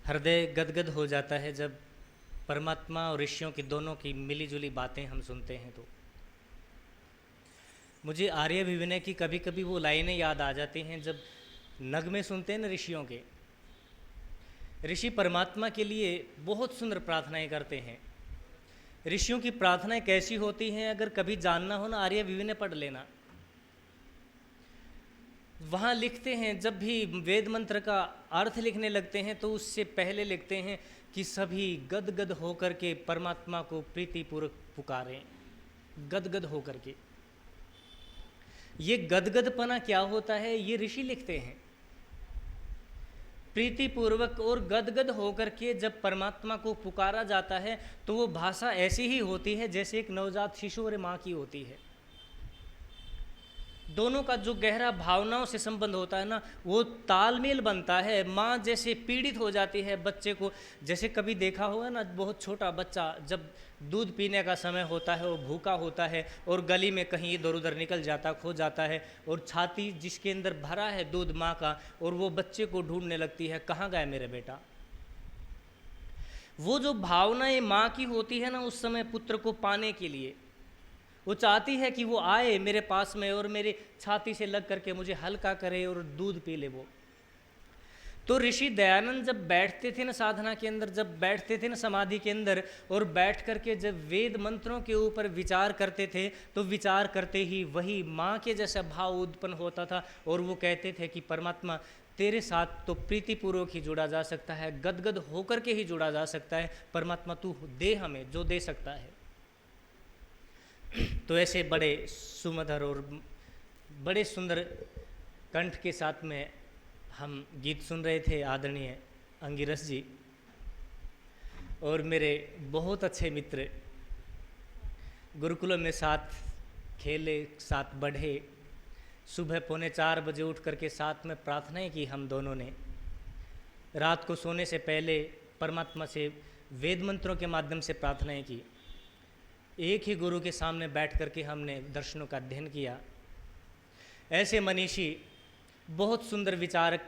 हृदय गदगद हो जाता है जब परमात्मा और ऋषियों की दोनों की मिली-जुली बातें हम सुनते हैं। तो मुझे आर्याभिविनय की कभी कभी वो लाइनें याद आ जाती हैं जब नगमे सुनते हैं ना ऋषियों के। ऋषि परमात्मा के लिए बहुत सुंदर प्रार्थनाएं करते हैं। ऋषियों की प्रार्थनाएं कैसी होती हैं, अगर कभी जानना हो ना आर्याभिविनय पढ़ लेना। वहाँ लिखते हैं, जब भी वेद मंत्र का अर्थ लिखने लगते हैं तो उससे पहले लिखते हैं कि सभी गदगद होकर के परमात्मा को प्रीतिपूर्वक पुकारें। गदगद होकर के, ये गदगदपना क्या होता है ये ऋषि लिखते हैं। प्रीतिपूर्वक और गदगद होकर के जब परमात्मा को पुकारा जाता है तो वो भाषा ऐसी ही होती है जैसे एक नवजात शिशु और माँ की होती है। दोनों का जो गहरा भावनाओं से संबंध होता है ना, वो तालमेल बनता है। माँ जैसे पीड़ित हो जाती है बच्चे को, जैसे कभी देखा होगा ना, बहुत छोटा बच्चा जब दूध पीने का समय होता है, वो भूखा होता है और गली में कहीं इधर उधर निकल जाता, खो जाता है, और छाती जिसके अंदर भरा है दूध माँ का, और वो बच्चे को ढूंढने लगती है, कहाँ गया मेरा बेटा। वो जो भावनाएं माँ की होती है ना उस समय पुत्र को पाने के लिए, वो चाहती है कि वो आए मेरे पास में और मेरे छाती से लग करके मुझे हल्का करे और दूध पी ले वो। तो ऋषि दयानंद जब बैठते थे ना साधना के अंदर, जब बैठते थे ना समाधि के अंदर, और बैठ करके जब वेद मंत्रों के ऊपर विचार करते थे तो विचार करते ही वही माँ के जैसा भाव उत्पन्न होता था। और वो कहते थे कि परमात्मा तेरे साथ तो प्रीतिपूर्वक ही जुड़ा जा सकता है, गदगद होकर के ही जुड़ा जा सकता है। परमात्मा तू दे हमें जो दे सकता है। तो ऐसे बड़े सुमधुर और बड़े सुंदर कंठ के साथ में हम गीत सुन रहे थे आदरणीय अंगिरस जी और मेरे बहुत अच्छे मित्र। गुरुकुलों में साथ खेले, साथ बढ़े, सुबह 3:45 बजे उठ करके साथ में प्रार्थनाएं की हम दोनों ने। रात को सोने से पहले परमात्मा से वेद मंत्रों के माध्यम से प्रार्थनाएं की। एक ही गुरु के सामने बैठ करके हमने दर्शनों का अध्ययन किया। ऐसे मनीषी, बहुत सुंदर विचारक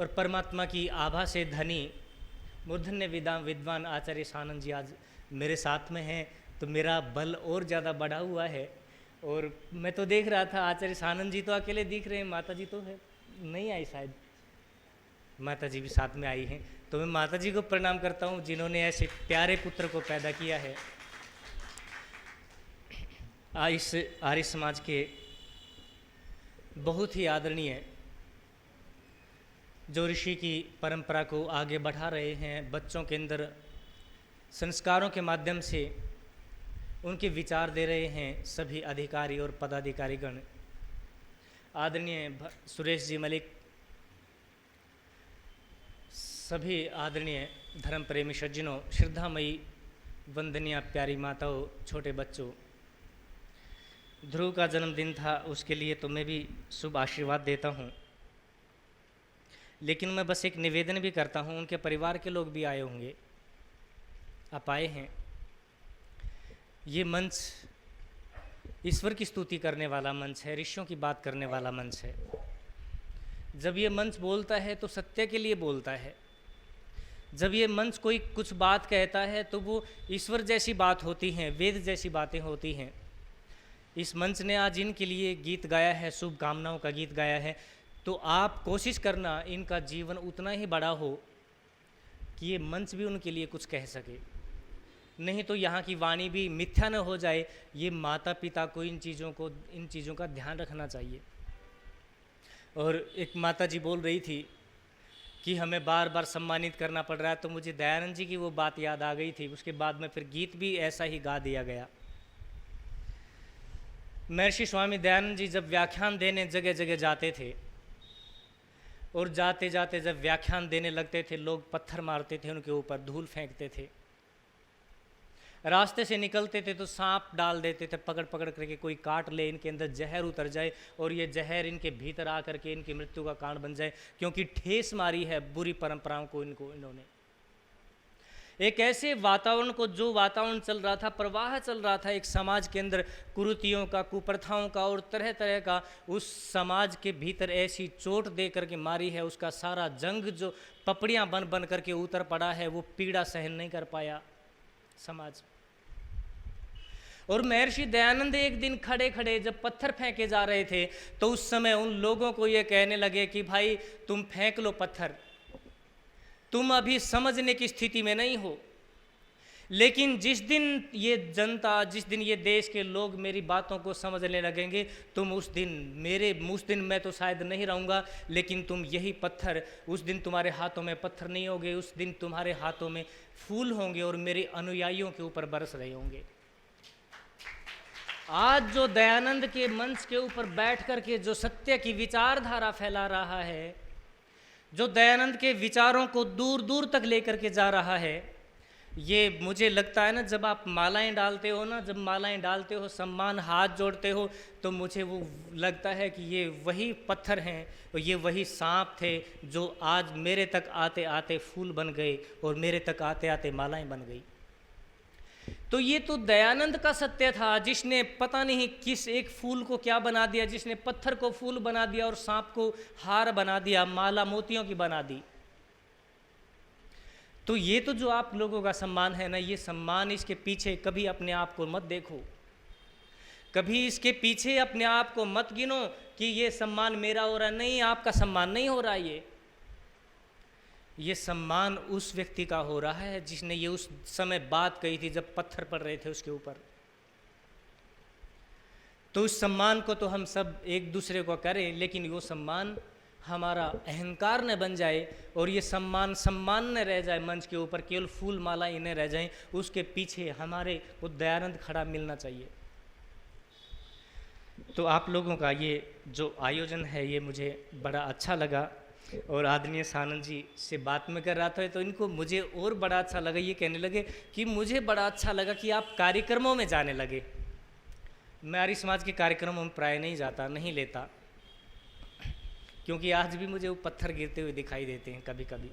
और परमात्मा की आभा से धनी मूर्धन्य विद्वान आचार्य सानंद जी आज मेरे साथ में हैं, तो मेरा बल और ज़्यादा बढ़ा हुआ है। और मैं तो देख रहा था आचार्य सानंद जी तो अकेले दिख रहे हैं, माता जी तो है नहीं आई, शायद माता जी भी साथ में आई हैं। तो मैं माता जी को प्रणाम करता हूँ जिन्होंने ऐसे प्यारे पुत्र को पैदा किया है। इस आर्य समाज के बहुत ही आदरणीय जो ऋषि की परंपरा को आगे बढ़ा रहे हैं, बच्चों के अंदर संस्कारों के माध्यम से उनके विचार दे रहे हैं सभी अधिकारी और पदाधिकारीगण। आदरणीय सुरेश जी मलिक, सभी आदरणीय धर्म प्रेमी सज्जनों, श्रद्धामयी वंदनीय प्यारी माताओं, छोटे बच्चों, ध्रुव का जन्मदिन था, उसके लिए तो मैं भी शुभ आशीर्वाद देता हूँ। लेकिन मैं बस एक निवेदन भी करता हूँ, उनके परिवार के लोग भी आए होंगे, आप आए हैं। ये मंच ईश्वर की स्तुति करने वाला मंच है, ऋषियों की बात करने वाला मंच है। जब ये मंच बोलता है तो सत्य के लिए बोलता है। जब ये मंच कोई कुछ बात कहता है तो वो ईश्वर जैसी बात होती हैं, वेद जैसी बातें होती हैं। इस मंच ने आज इनके लिए गीत गाया है, शुभकामनाओं का गीत गाया है। तो आप कोशिश करना इनका जीवन उतना ही बड़ा हो कि ये मंच भी उनके लिए कुछ कह सके, नहीं तो यहाँ की वाणी भी मिथ्या न हो जाए। ये माता पिता को इन चीज़ों का ध्यान रखना चाहिए। और एक माता जी बोल रही थी कि हमें बार बार सम्मानित करना पड़ रहा है, तो मुझे दयानंद जी की वो बात याद आ गई थी। उसके बाद में फिर गीत भी ऐसा ही गा दिया गया। महर्षि स्वामी दयानंद जी जब व्याख्यान देने जगह जगह जाते थे और जाते जाते जब व्याख्यान देने लगते थे, लोग पत्थर मारते थे उनके ऊपर, धूल फेंकते थे। रास्ते से निकलते थे तो सांप डाल देते थे, पकड़ पकड़ करके कोई काट ले, इनके अंदर जहर उतर जाए और ये जहर इनके भीतर आ करके इनकी मृत्यु का कारण बन जाए, क्योंकि ठेस मारी है बुरी परंपराओं को इन्होंने। एक ऐसे वातावरण को, जो वातावरण चल रहा था, प्रवाह चल रहा था एक समाज के अंदर, कुरीतियों का, कुप्रथाओं का और तरह तरह का, उस समाज के भीतर ऐसी चोट दे करके मारी है, उसका सारा जंग जो पपड़ियाँ बन बन करके उतर पड़ा है, वो पीड़ा सहन नहीं कर पाया समाज। और महर्षि दयानंद एक दिन खड़े खड़े जब पत्थर फेंके जा रहे थे, तो उस समय उन लोगों को ये कहने लगे कि भाई तुम फेंक लो पत्थर, तुम अभी समझने की स्थिति में नहीं हो, लेकिन जिस दिन ये जनता, जिस दिन ये देश के लोग मेरी बातों को समझने लगेंगे, तुम उस दिन मैं तो शायद नहीं रहूँगा, लेकिन तुम यही पत्थर, उस दिन तुम्हारे हाथों में पत्थर नहीं होंगे, उस दिन तुम्हारे हाथों में फूल होंगे और मेरे अनुयायियों के ऊपर बरस रहे होंगे। आज जो दयानंद के मंच के ऊपर बैठ कर के जो सत्य की विचारधारा फैला रहा है, जो दयानंद के विचारों को दूर दूर तक लेकर के जा रहा है, ये मुझे लगता है ना, जब आप मालाएं डालते हो ना, जब मालाएं डालते हो, सम्मान हाथ जोड़ते हो, तो मुझे वो लगता है कि ये वही पत्थर हैं और ये वही सांप थे जो आज मेरे तक आते आते फूल बन गए और मेरे तक आते आते मालाएं बन गई। तो ये तो दयानंद का सत्य था, जिसने पता नहीं किस एक फूल को क्या बना दिया, जिसने पत्थर को फूल बना दिया और सांप को हार बना दिया, माला मोतियों की बना दी। तो ये तो जो आप लोगों का सम्मान है ना, ये सम्मान, इसके पीछे कभी अपने आप को मत देखो, कभी इसके पीछे अपने आप को मत गिनो कि ये सम्मान मेरा हो रहा है। नहीं, आपका सम्मान नहीं हो रहा, ये सम्मान उस व्यक्ति का हो रहा है जिसने ये उस समय बात कही थी जब पत्थर पड़ रहे थे उसके ऊपर। तो उस सम्मान को तो हम सब एक दूसरे को करें, लेकिन वो सम्मान हमारा अहंकार न बन जाए और ये सम्मान न रह जाए, मंच के ऊपर केवल फूल माला ही न रह जाएं, उसके पीछे हमारे वो दयानंद खड़ा मिलना चाहिए। तो आप लोगों का ये जो आयोजन है, ये मुझे बड़ा अच्छा लगा। और आदरणीय सानंद जी से बात में कर रहा था तो इनको मुझे और बड़ा अच्छा लगा, ये कहने लगे कि मुझे बड़ा अच्छा लगा कि आप कार्यक्रमों में जाने लगे। मैं आर्य समाज के कार्यक्रमों में प्राय नहीं जाता, नहीं लेता, क्योंकि आज भी मुझे वो पत्थर गिरते हुए दिखाई देते हैं कभी कभी,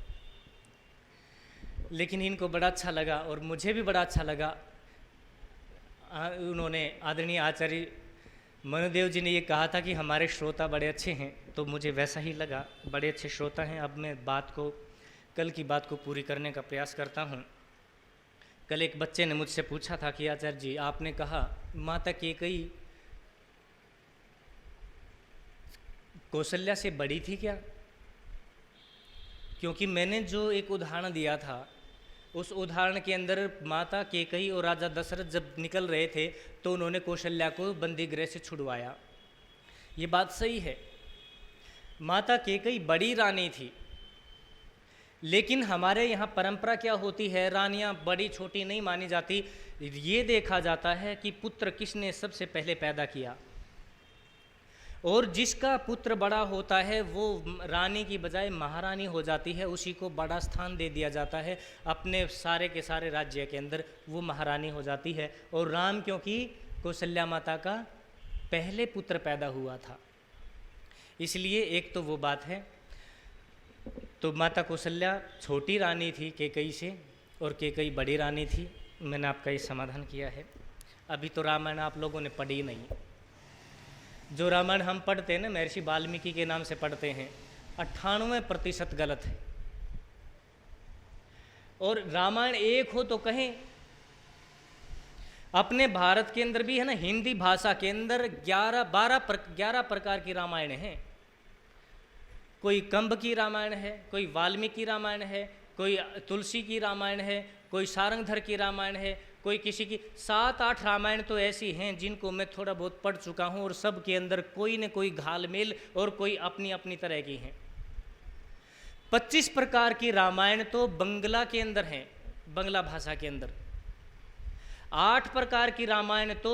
लेकिन इनको बड़ा अच्छा लगा और मुझे भी बड़ा अच्छा लगा। उन्होंने, आदरणीय आचार्य मनुदेव जी ने ये कहा था कि हमारे श्रोता बड़े अच्छे हैं, तो मुझे वैसा ही लगा, बड़े अच्छे श्रोता हैं। अब मैं कल की बात को पूरी करने का प्रयास करता हूँ। कल एक बच्चे ने मुझसे पूछा था कि आचार्य जी, आपने कहा माता कैकेयी कौशल्या से बड़ी थी क्या? क्योंकि मैंने जो एक उदाहरण दिया था, उस उदाहरण के अंदर माता कैकेयी और राजा दशरथ जब निकल रहे थे तो उन्होंने कौशल्या को बंदी गृह से छुड़वाया। ये बात सही है, माता कैकेयी बड़ी रानी थी, लेकिन हमारे यहाँ परंपरा क्या होती है, रानियाँ बड़ी छोटी नहीं मानी जाती। ये देखा जाता है कि पुत्र किसने सबसे पहले पैदा किया, और जिसका पुत्र बड़ा होता है वो रानी की बजाय महारानी हो जाती है, उसी को बड़ा स्थान दे दिया जाता है अपने सारे के सारे राज्य के अंदर, वो महारानी हो जाती है। और राम क्योंकि कौशल्या माता का पहले पुत्र पैदा हुआ था, इसलिए एक तो वो बात है। तो माता कौशल्या छोटी रानी थी कैकेयी से और कैकेयी बड़ी रानी थी। मैंने आपका ये समाधान किया है। अभी तो रामायण आप लोगों ने पढ़ी नहीं। जो रामायण हम पढ़ते हैं ना, महर्षि वाल्मीकि के नाम से पढ़ते हैं, 98% गलत है। और रामायण एक हो तो कहें, अपने भारत के अंदर भी है ना, हिंदी भाषा के अंदर 11 प्रकार की रामायण हैं। कोई कंब की रामायण है, कोई वाल्मीकि रामायण है, कोई तुलसी की रामायण है, कोई सारंगधर की रामायण है, कोई किसी की 7-8 रामायण तो ऐसी हैं जिनको मैं थोड़ा बहुत पढ़ चुका हूँ, और सब के अंदर कोई न कोई घालमेल और कोई अपनी अपनी तरह की हैं। 25 प्रकार की रामायण तो बंगला के अंदर हैं, बंगला भाषा के अंदर। 8 प्रकार की रामायण तो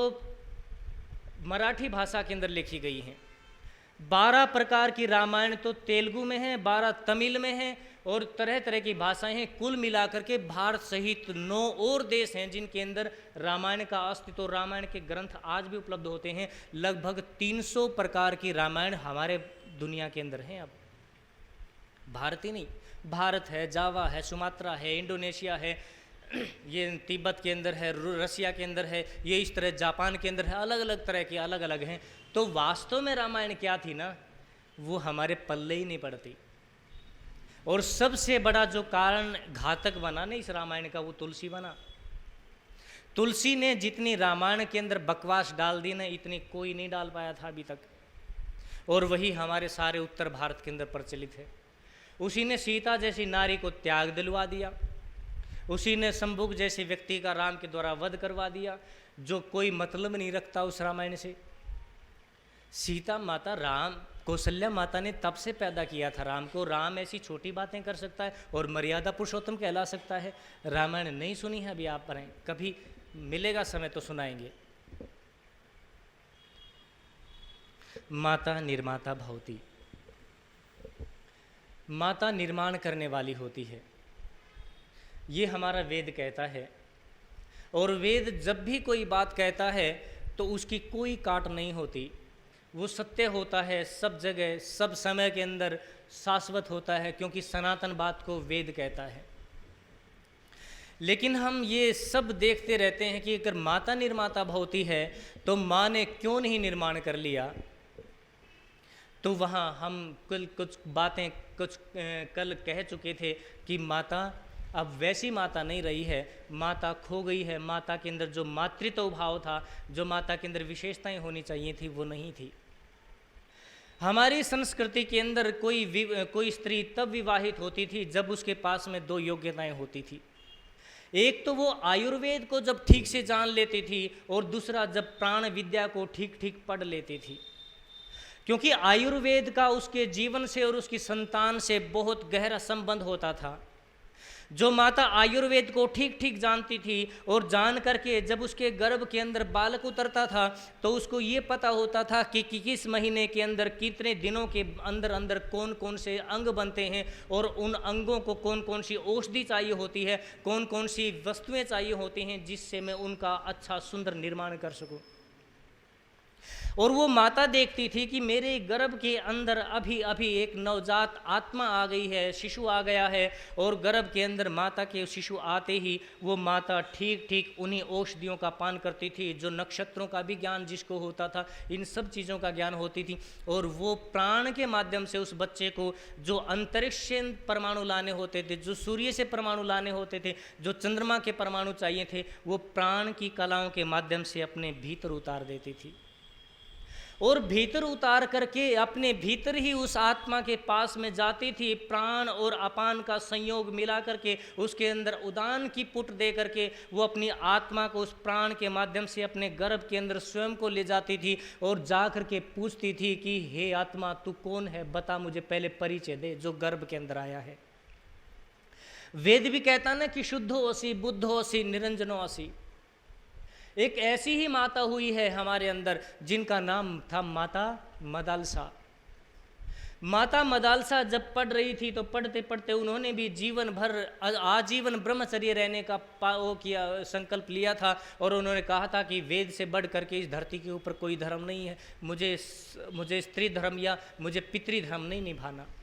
मराठी भाषा के अंदर लिखी गई हैं। 12 प्रकार की रामायण तो तेलुगु में है, 12 तमिल में है, और तरह तरह की भाषाएं हैं। कुल मिलाकर के भारत सहित 9 और देश हैं जिनके अंदर रामायण का अस्तित्व, रामायण के ग्रंथ आज भी उपलब्ध होते हैं। लगभग 300 प्रकार की रामायण हमारे दुनिया के अंदर हैं। अब भारत ही नहीं, भारत है, जावा है, सुमात्रा है, इंडोनेशिया है, ये तिब्बत के अंदर है, रसिया के अंदर है, ये इस तरह जापान के अंदर है, अलग अलग तरह की अलग अलग हैं। तो वास्तव में रामायण क्या थी ना, वो हमारे पल्ले ही नहीं पड़ती। और सबसे बड़ा जो कारण घातक बना ना इस रामायण का, वो तुलसी बना। तुलसी ने जितनी रामायण के अंदर बकवास डाल दी ना, इतनी कोई नहीं डाल पाया था अभी तक। और वही हमारे सारे उत्तर भारत के अंदर प्रचलित है। उसी ने सीता जैसी नारी को त्याग दिलवा दिया, उसी ने शंभुक जैसे व्यक्ति का राम के द्वारा वध करवा दिया, जो कोई मतलब नहीं रखता उस रामायण से। सीता माता, राम, कौशल्या माता ने तब से पैदा किया था राम को। राम ऐसी छोटी बातें कर सकता है और मर्यादा पुरुषोत्तम कहला सकता है। रामायण नहीं सुनी है अभी आप पढ़ें, कभी मिलेगा समय तो सुनाएंगे। माता निर्माता भवती, माता निर्माण करने वाली होती है, ये हमारा वेद कहता है। और वेद जब भी कोई बात कहता है तो उसकी कोई काट नहीं होती, वो सत्य होता है, सब जगह सब समय के अंदर शाश्वत होता है, क्योंकि सनातन बात को वेद कहता है। लेकिन हम ये सब देखते रहते हैं कि अगर माता निर्माता भवती है तो माँ ने क्यों नहीं निर्माण कर लिया। तो वहाँ हम कुछ बातें कल कह चुके थे कि माता अब वैसी माता नहीं रही है, माता खो गई है। माता के अंदर जो मातृत्व भाव था, जो माता के अंदर विशेषताएं होनी चाहिए थी, वो नहीं थी। हमारी संस्कृति के अंदर कोई स्त्री तब विवाहित होती थी जब उसके पास में दो योग्यताएं होती थी। एक तो वो आयुर्वेद को जब ठीक से जान लेती थी, और दूसरा जब प्राण विद्या को ठीक ठीक पढ़ लेती थी। क्योंकि आयुर्वेद का उसके जीवन से और उसकी संतान से बहुत गहरा संबंध होता था। जो माता आयुर्वेद को ठीक ठीक जानती थी और जान करके जब उसके गर्भ के अंदर बालक उतरता था तो उसको ये पता होता था कि किस महीने के अंदर कितने दिनों के अंदर अंदर कौन कौन से अंग बनते हैं, और उन अंगों को कौन कौन सी औषधि चाहिए होती है, कौन कौन सी वस्तुएं चाहिए होती हैं, जिससे मैं उनका अच्छा सुंदर निर्माण कर सकूं। और वो माता देखती थी कि मेरे गर्भ के अंदर अभी अभी एक नवजात आत्मा आ गई है, शिशु आ गया है, और गर्भ के अंदर माता के शिशु आते ही वो माता ठीक ठीक उन्हीं औषधियों का पान करती थी, जो नक्षत्रों का भी ज्ञान जिसको होता था, इन सब चीज़ों का ज्ञान होती थी। और वो प्राण के माध्यम से उस बच्चे को जो अंतरिक्ष से परमाणु लाने होते थे, जो सूर्य से परमाणु लाने होते थे, जो चंद्रमा के परमाणु चाहिए थे, वो प्राण की कलाओं के माध्यम से अपने भीतर उतार देती थी। और भीतर उतार करके अपने भीतर ही उस आत्मा के पास में जाती थी। प्राण और अपान का संयोग मिला करके उसके अंदर उदान की पुट दे करके वो अपनी आत्मा को उस प्राण के माध्यम से अपने गर्भ के अंदर स्वयं को ले जाती थी, और जा करके पूछती थी कि हे आत्मा, तू कौन है, बता मुझे, पहले परिचय दे, जो गर्भ के अंदर आया है। वेद भी कहता ना कि शुद्धो असी, बुद्धो असी, निरंजनो असी। एक ऐसी ही माता हुई है हमारे अंदर जिनका नाम था माता मदालसा। माता मदालसा जब पढ़ रही थी तो पढ़ते पढ़ते उन्होंने भी जीवन भर आजीवन ब्रह्मचर्य रहने का संकल्प लिया था, और उन्होंने कहा था कि वेद से बढ़ करके इस धरती के ऊपर कोई धर्म नहीं है, मुझे स्त्री धर्म या मुझे पितृ धर्म नहीं निभाना।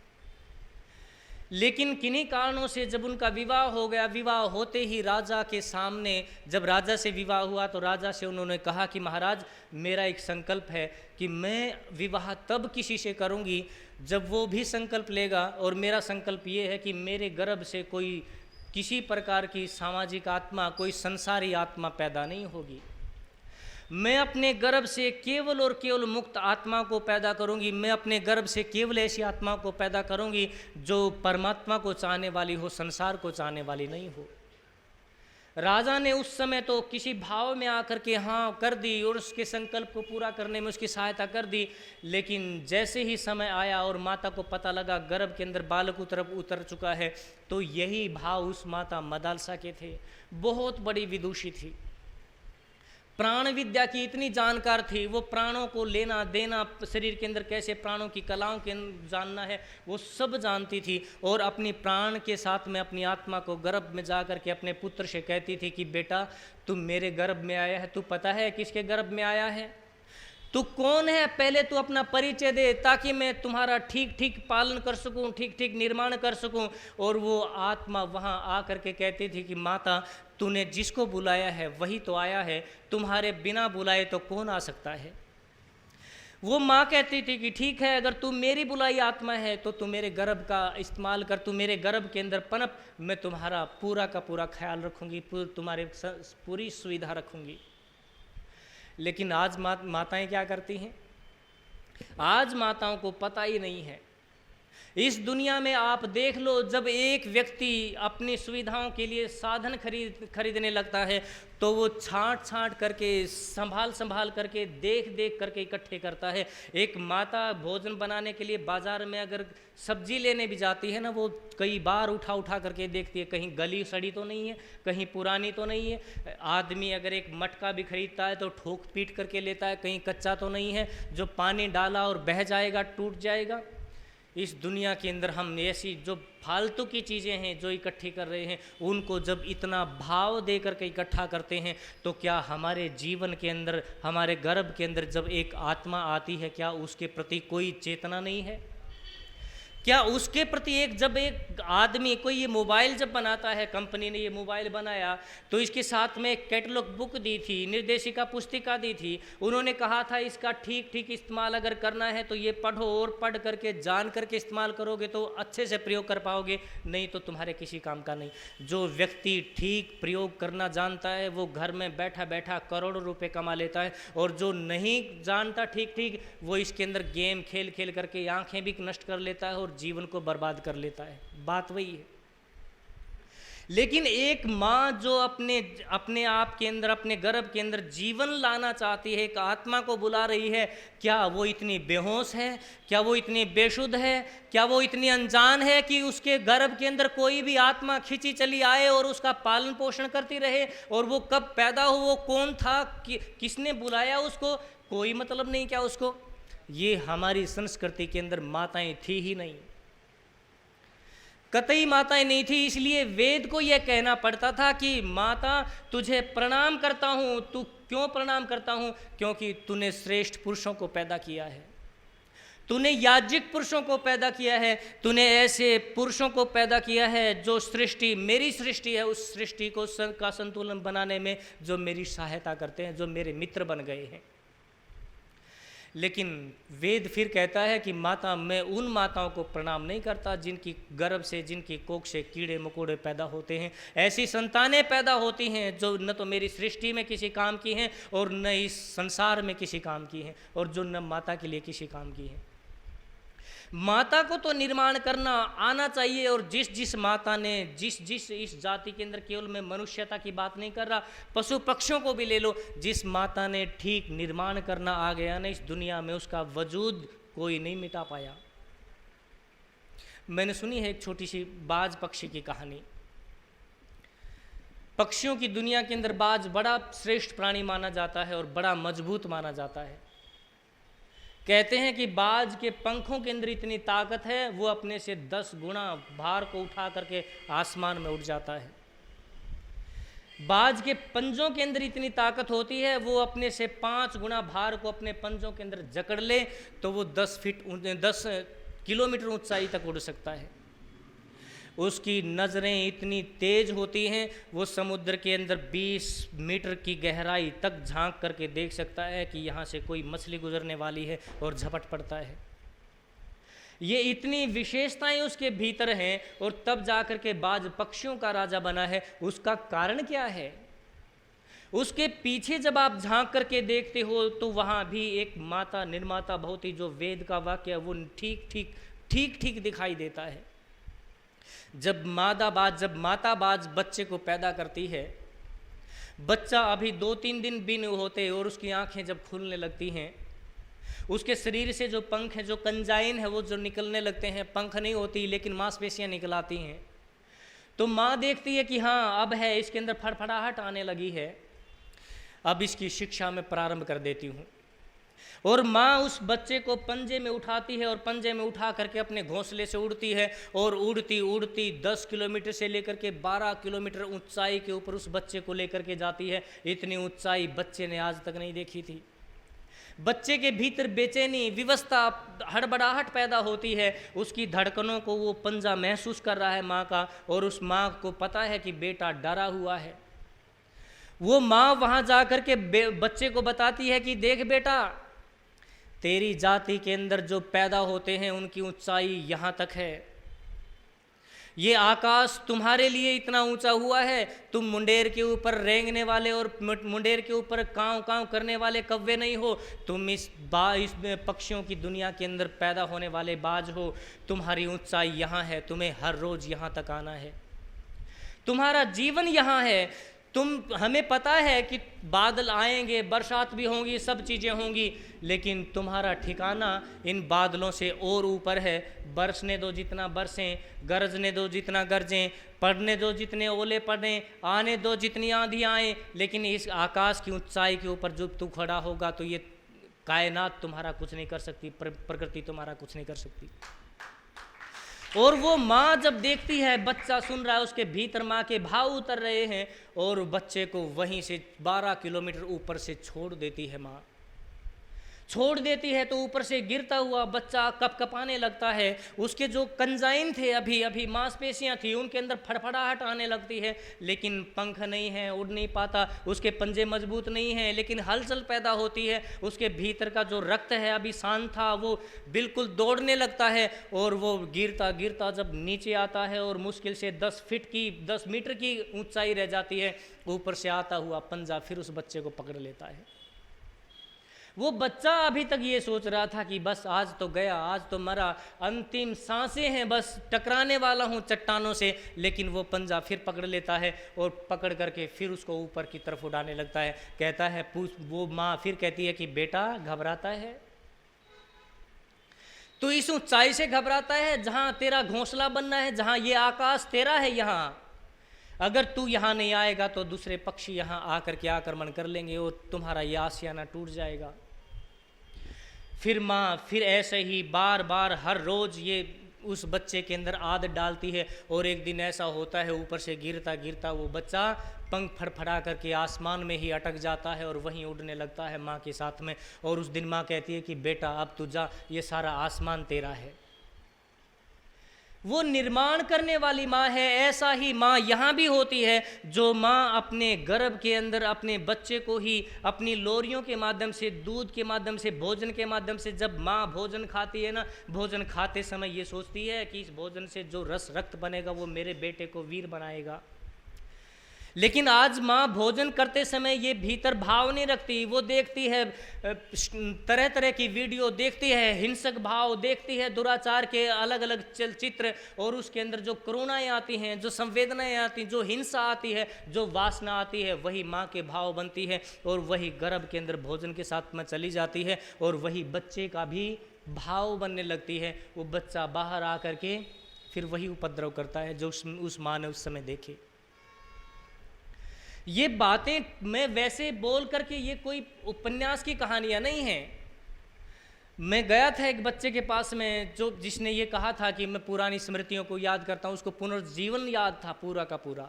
लेकिन किन्हीं कारणों से जब उनका विवाह हो गया, विवाह होते ही राजा के सामने जब राजा से विवाह हुआ तो राजा से उन्होंने कहा कि महाराज, मेरा एक संकल्प है कि मैं विवाह तब किसी से करूंगी जब वो भी संकल्प लेगा, और मेरा संकल्प ये है कि मेरे गर्भ से कोई किसी प्रकार की सामाजिक आत्मा, कोई संसारी आत्मा पैदा नहीं होगी। मैं अपने गर्भ से केवल और केवल मुक्त आत्मा को पैदा करूंगी। मैं अपने गर्भ से केवल ऐसी आत्मा को पैदा करूंगी जो परमात्मा को चाहने वाली हो, संसार को चाहने वाली नहीं हो। राजा ने उस समय तो किसी भाव में आकर के हाँ कर दी और उसके संकल्प को पूरा करने में उसकी सहायता कर दी। लेकिन जैसे ही समय आया और माता को पता लगा गर्भ के अंदर बालक उतर चुका है, तो यही भाव उस माता मदालसा के थे। बहुत बड़ी विदुषी थी, प्राण विद्या की इतनी जानकार थी। वो प्राणों को लेना देना, शरीर के अंदर कैसे प्राणों की कलाओं के जानना है, वो सब जानती थी। और अपनी प्राण के साथ में अपनी आत्मा को गर्भ में जा कर के अपने पुत्र से कहती थी कि बेटा, तुम मेरे गर्भ में आया है, तू पता है किसके गर्भ में आया है? तू कौन है, पहले तू अपना परिचय दे, ताकि मैं तुम्हारा ठीक ठीक पालन कर सकूं, ठीक ठीक निर्माण कर सकूं। और वो आत्मा वहाँ आ करके कहती थी कि माता, तूने जिसको बुलाया है वही तो आया है, तुम्हारे बिना बुलाए तो कौन आ सकता है। वो माँ कहती थी कि ठीक है, अगर तू मेरी बुलाई आत्मा है तो तू मेरे गर्भ का इस्तेमाल कर, तू मेरे गर्भ के अंदर पनप, मैं तुम्हारा पूरा का पूरा ख्याल रखूँगी, तुम्हारे पूरी सुविधा रखूँगी। लेकिन आज माताएं क्या करती हैं? आज माताओं को पता ही नहीं है। इस दुनिया में आप देख लो, जब एक व्यक्ति अपनी सुविधाओं के लिए साधन खरीदने लगता है तो वो छांट करके, संभाल करके, देख करके इकट्ठे करता है। एक माता भोजन बनाने के लिए बाजार में अगर सब्जी लेने भी जाती है ना, वो कई बार उठा करके देखती है, कहीं गली सड़ी तो नहीं है, कहीं पुरानी तो नहीं है। आदमी अगर एक मटका भी खरीदता है तो ठोक पीट करके लेता है, कहीं कच्चा तो नहीं है, जो पानी डाला और बह जाएगा, टूट जाएगा। इस दुनिया के अंदर हम ऐसी जो फालतू की चीज़ें हैं जो इकट्ठी कर रहे हैं, उनको जब इतना भाव दे करके इकट्ठा करते हैं, तो क्या हमारे जीवन के अंदर, हमारे गर्भ के अंदर जब एक आत्मा आती है, क्या उसके प्रति कोई चेतना नहीं है? क्या उसके प्रति जब एक आदमी कोई ये मोबाइल जब बनाता है, कंपनी ने ये मोबाइल बनाया तो इसके साथ में एक कैटलॉग बुक दी थी, निर्देशिका पुस्तिका दी थी। उन्होंने कहा था इसका ठीक ठीक इस्तेमाल अगर करना है तो ये पढ़ो, और पढ़ करके जान करके इस्तेमाल करोगे तो अच्छे से प्रयोग कर पाओगे, नहीं तो तुम्हारे किसी काम का नहीं। जो व्यक्ति ठीक प्रयोग करना जानता है वो घर में बैठा बैठा करोड़ों रुपए कमा लेता है, और जो नहीं जानता ठीक वो इसके अंदर गेम खेल करके आंखें भी नष्ट कर लेता है और जीवन को बर्बाद कर लेता है। बात वही है। लेकिन एक माँ जो अपने आप के अंदर, अपने गर्भ के अंदर जीवन लाना चाहती है, एक आत्मा को बुला रही है, क्या वो इतनी बेहोश है? क्या वो इतनी बेशुद्ध है? क्या वो इतनी अनजान है कि उसके गर्भ के अंदर कोई भी आत्मा खिंची चली आए और उसका पालन पोषण करती रहे, और वो कब पैदा हो, वो कौन था, किसने बुलाया उसको, कोई मतलब नहीं क्या उसको? ये हमारी संस्कृति के अंदर माताएं थी ही नहीं, कतई माताएं नहीं थी। इसलिए वेद को यह कहना पड़ता था कि माता तुझे प्रणाम करता हूँ। तू क्यों प्रणाम करता हूँ? क्योंकि तूने श्रेष्ठ पुरुषों को पैदा किया है, तूने याज्ञिक पुरुषों को पैदा किया है, तूने ऐसे पुरुषों को पैदा किया है जो सृष्टि, मेरी सृष्टि है, उस सृष्टि को का संतुलन बनाने में जो मेरी सहायता करते हैं, जो मेरे मित्र बन गए हैं। लेकिन वेद फिर कहता है कि माता, मैं उन माताओं को प्रणाम नहीं करता जिनकी गर्भ से, जिनकी कोख से कीड़े मकोड़े पैदा होते हैं। ऐसी संतानें पैदा होती हैं जो न तो मेरी सृष्टि में किसी काम की हैं और न इस संसार में किसी काम की हैं, और जो न माता के लिए किसी काम की हैं। माता को तो निर्माण करना आना चाहिए, और जिस माता ने जिस इस जाति के अंदर, केवल मैं मनुष्यता की बात नहीं कर रहा, पशु पक्षियों को भी ले लो, जिस माता ने ठीक निर्माण करना आ गया ना इस दुनिया में, उसका वजूद कोई नहीं मिटा पाया। मैंने सुनी है एक छोटी सी बाज पक्षी की कहानी। पक्षियों की दुनिया के अंदर बाज बड़ा श्रेष्ठ प्राणी माना जाता है और बड़ा मजबूत माना जाता है। कहते हैं कि बाज के पंखों के अंदर इतनी ताकत है, वो अपने से 10 गुना भार को उठा करके आसमान में उड़ जाता है। बाज के पंजों के अंदर इतनी ताकत होती है, वो अपने से 5 गुना भार को अपने पंजों के अंदर जकड़ ले तो वो 10 किलोमीटर ऊंचाई तक उड़ सकता है। उसकी नज़रें इतनी तेज होती हैं, वो समुद्र के अंदर 20 मीटर की गहराई तक झांक करके देख सकता है कि यहाँ से कोई मछली गुजरने वाली है और झपट पड़ता है। ये इतनी विशेषताएं उसके भीतर हैं, और तब जाकर के बाज पक्षियों का राजा बना है। उसका कारण क्या है? उसके पीछे जब आप झांक करके देखते हो तो वहाँ भी एक माता निर्माता भवती, जो वेद का वाक्य है, वो ठीक दिखाई देता है। जब माता बाज बच्चे को पैदा करती है, बच्चा अभी 2-3 दिन भी नहीं होते और उसकी आंखें जब खुलने लगती हैं, उसके शरीर से जो पंख हैं, जो कंजाइन है, वो जो निकलने लगते हैं, पंख नहीं होती लेकिन मांसपेशियां निकल आती हैं, तो माँ देखती है कि हाँ अब है, इसके अंदर फड़फड़ाहट आने लगी है, अब इसकी शिक्षा में प्रारंभ कर देती हूँ। और माँ उस बच्चे को पंजे में उठाती है और पंजे में उठा करके अपने घोंसले से उड़ती है, और उड़ती 10 किलोमीटर से लेकर के 12 किलोमीटर ऊंचाई के ऊपर उस बच्चे को लेकर के जाती है। इतनी ऊंचाई बच्चे ने आज तक नहीं देखी थी। बच्चे के भीतर बेचैनी, विवशता, हड़बड़ाहट पैदा होती है। उसकी धड़कनों को वो पंजा महसूस कर रहा है माँ का, और उस माँ को पता है कि बेटा डरा हुआ है। वो माँ वहाँ जा कर के बच्चे को बताती है कि देख बेटा, तेरी जाति के अंदर जो पैदा होते हैं उनकी ऊंचाई यहाँ तक है। ये आकाश तुम्हारे लिए इतना ऊंचा हुआ है, तुम मुंडेर के ऊपर रेंगने वाले और मुंडेर के ऊपर कांव कांव करने वाले कव्वे नहीं हो, तुम इस पक्षियों की दुनिया के अंदर पैदा होने वाले बाज हो। तुम्हारी ऊंचाई यहाँ है, तुम्हें हर रोज़ यहाँ तक आना है, तुम्हारा जीवन यहाँ है। हमें पता है कि बादल आएंगे, बरसात भी होंगी, सब चीज़ें होंगी, लेकिन तुम्हारा ठिकाना इन बादलों से और ऊपर है। बरसने दो जितना बरसें, गरजने दो जितना गरजें, पड़ने दो जितने ओले पड़ें, आने दो जितनी आंधी आए, लेकिन इस आकाश की ऊंचाई के ऊपर जब तू खड़ा होगा तो ये कायनात तुम्हारा कुछ नहीं कर सकती, प्रकृति तुम्हारा कुछ नहीं कर सकती। और वो माँ जब देखती है बच्चा सुन रहा है, उसके भीतर माँ के भाव उतर रहे हैं, और बच्चे को वहीं से 12 किलोमीटर ऊपर से छोड़ देती है। माँ छोड़ देती है तो ऊपर से गिरता हुआ बच्चा कपकपाने लगता है। उसके जो कंजाइन थे, अभी अभी मांसपेशियां थी, उनके अंदर फड़फड़ाहट आने लगती है, लेकिन पंख नहीं है, उड़ नहीं पाता। उसके पंजे मजबूत नहीं हैं, लेकिन हलचल पैदा होती है। उसके भीतर का जो रक्त है अभी शांत था, वो बिल्कुल दौड़ने लगता है, और वो गिरता गिरता जब नीचे आता है और मुश्किल से 10 मीटर की ऊंचाई रह जाती है, ऊपर से आता हुआ पंजा फिर उस बच्चे को पकड़ लेता है। वो बच्चा अभी तक ये सोच रहा था कि बस आज तो गया, आज तो मरा, अंतिम सांसें हैं, बस टकराने वाला हूँ चट्टानों से, लेकिन वो पंजा फिर पकड़ लेता है और पकड़ करके फिर उसको ऊपर की तरफ उड़ाने लगता है। कहता है वो माँ फिर कहती है कि बेटा घबराता है, तू इस ऊंचाई से घबराता है जहाँ तेरा घोंसला बनना है, जहाँ ये आकाश तेरा है। यहाँ अगर तू यहाँ नहीं आएगा तो दूसरे पक्षी यहाँ आकर के आक्रमण कर लेंगे और तुम्हारा ये आशियाना टूट जाएगा। फिर माँ फिर ऐसे ही बार बार हर रोज़ ये उस बच्चे के अंदर आदत डालती है, और एक दिन ऐसा होता है ऊपर से गिरता गिरता वो बच्चा पंख फड़फड़ा करके आसमान में ही अटक जाता है और वहीं उड़ने लगता है माँ के साथ में। और उस दिन माँ कहती है कि बेटा अब तू जा, ये सारा आसमान तेरा है। वो निर्माण करने वाली माँ है। ऐसा ही माँ यहाँ भी होती है, जो माँ अपने गर्भ के अंदर अपने बच्चे को ही अपनी लोरियों के माध्यम से, दूध के माध्यम से, भोजन के माध्यम से, जब माँ भोजन खाती है ना, भोजन खाते समय ये सोचती है कि इस भोजन से जो रस रक्त बनेगा वो मेरे बेटे को वीर बनाएगा। लेकिन आज माँ भोजन करते समय ये भीतर भाव नहीं रखती। वो देखती है तरह तरह की वीडियो, देखती है हिंसक भाव, देखती है दुराचार के अलग अलग चलचित्र, और उसके अंदर जो करुणाएं आती हैं, जो संवेदनाएं आती हैं, जो हिंसा आती है, जो वासना आती है, वही माँ के भाव बनती है, और वही गर्भ के अंदर भोजन के साथ में चली जाती है, और वही बच्चे का भी भाव बनने लगती है। वो बच्चा बाहर आकर के फिर वही उपद्रव करता है जो उस माँ ने उस समय देखे। ये बातें मैं वैसे बोल करके, ये कोई उपन्यास की कहानियाँ नहीं हैं। मैं गया था एक बच्चे के पास में जिसने ये कहा था कि मैं पुरानी स्मृतियों को याद करता हूँ, उसको पुनर्जीवन याद था पूरा का पूरा।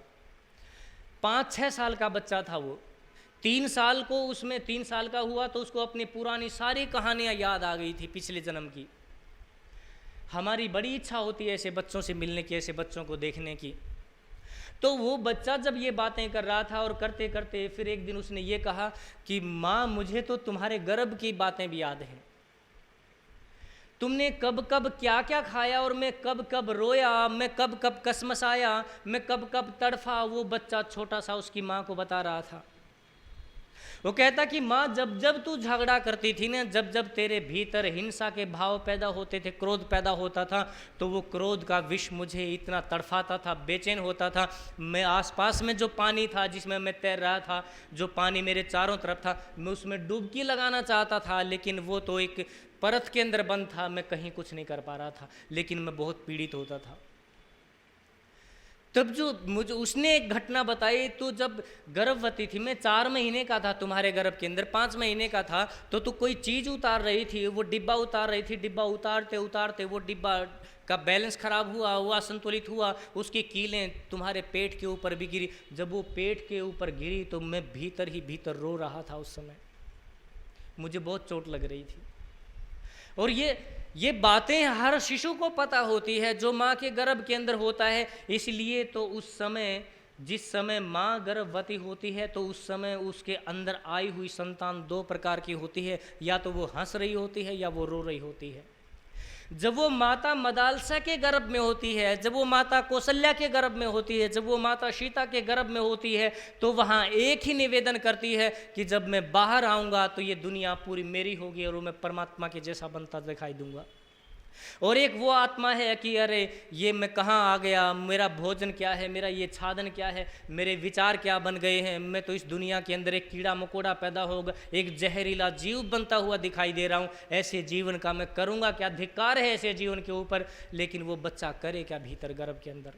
5-6 साल का बच्चा था वो। 3 साल को उसमें 3 साल का हुआ तो उसको अपनी पुरानी सारी कहानियाँ याद आ गई थी पिछले जन्म की। हमारी बड़ी इच्छा होती है ऐसे बच्चों से मिलने की, ऐसे बच्चों को देखने की। तो वो बच्चा जब ये बातें कर रहा था और करते करते फिर एक दिन उसने ये कहा कि माँ मुझे तो तुम्हारे गर्भ की बातें भी याद हैं। तुमने कब कब क्या क्या खाया और मैं कब कब रोया, मैं कब कब कसमसाया, मैं कब कब तड़फा। वो बच्चा छोटा सा उसकी माँ को बता रहा था। वो कहता कि माँ जब जब तू झगड़ा करती थी ना, जब जब तेरे भीतर हिंसा के भाव पैदा होते थे, क्रोध पैदा होता था, तो वो क्रोध का विष मुझे इतना तड़फाता था, बेचैन होता था। मैं आसपास में जो पानी था जिसमें मैं तैर रहा था, जो पानी मेरे चारों तरफ था, मैं उसमें डुबकी लगाना चाहता था, लेकिन वो तो एक परत के अंदर बंद था, मैं कहीं कुछ नहीं कर पा रहा था, लेकिन मैं बहुत पीड़ित होता था। तब जो मुझे उसने एक घटना बताई, तो जब गर्भवती थी, मैं 4 महीने का था तुम्हारे गर्भ के अंदर, 5 महीने का था, तो तू कोई चीज़ उतार रही थी, वो डिब्बा उतार रही थी। डिब्बा उतारते उतारते वो डिब्बा का बैलेंस खराब हुआ, वो असंतुलित हुआ, उसकी कीलें तुम्हारे पेट के ऊपर भी गिरी। जब वो पेट के ऊपर गिरी तो मैं भीतर ही भीतर रो रहा था उस समय। मुझे बहुत चोट लग रही थी। और ये बातें हर शिशु को पता होती है जो माँ के गर्भ के अंदर होता है। इसलिए तो उस समय, जिस समय माँ गर्भवती होती है, तो उस समय उसके अंदर आई हुई संतान दो प्रकार की होती है, या तो वो हंस रही होती है या वो रो रही होती है। जब वो माता मदालसा के गर्भ में होती है, जब वो माता कौशल्या के गर्भ में होती है, जब वो माता सीता के गर्भ में होती है, तो वहाँ एक ही निवेदन करती है कि जब मैं बाहर आऊँगा तो ये दुनिया पूरी मेरी होगी और मैं परमात्मा के जैसा बनता दिखाई दूंगा। और एक वो आत्मा है कि अरे ये मैं कहाँ आ गया, मेरा भोजन क्या है, मेरा ये छादन क्या है, मेरे विचार क्या बन गए हैं, मैं तो इस दुनिया के अंदर एक कीड़ा मकोड़ा पैदा होगा, एक जहरीला जीव बनता हुआ दिखाई दे रहा हूँ। ऐसे जीवन का मैं करूँगा क्या, धिक्कार है ऐसे जीवन के ऊपर। लेकिन वो बच्चा करे क्या भीतर गर्भ के अंदर?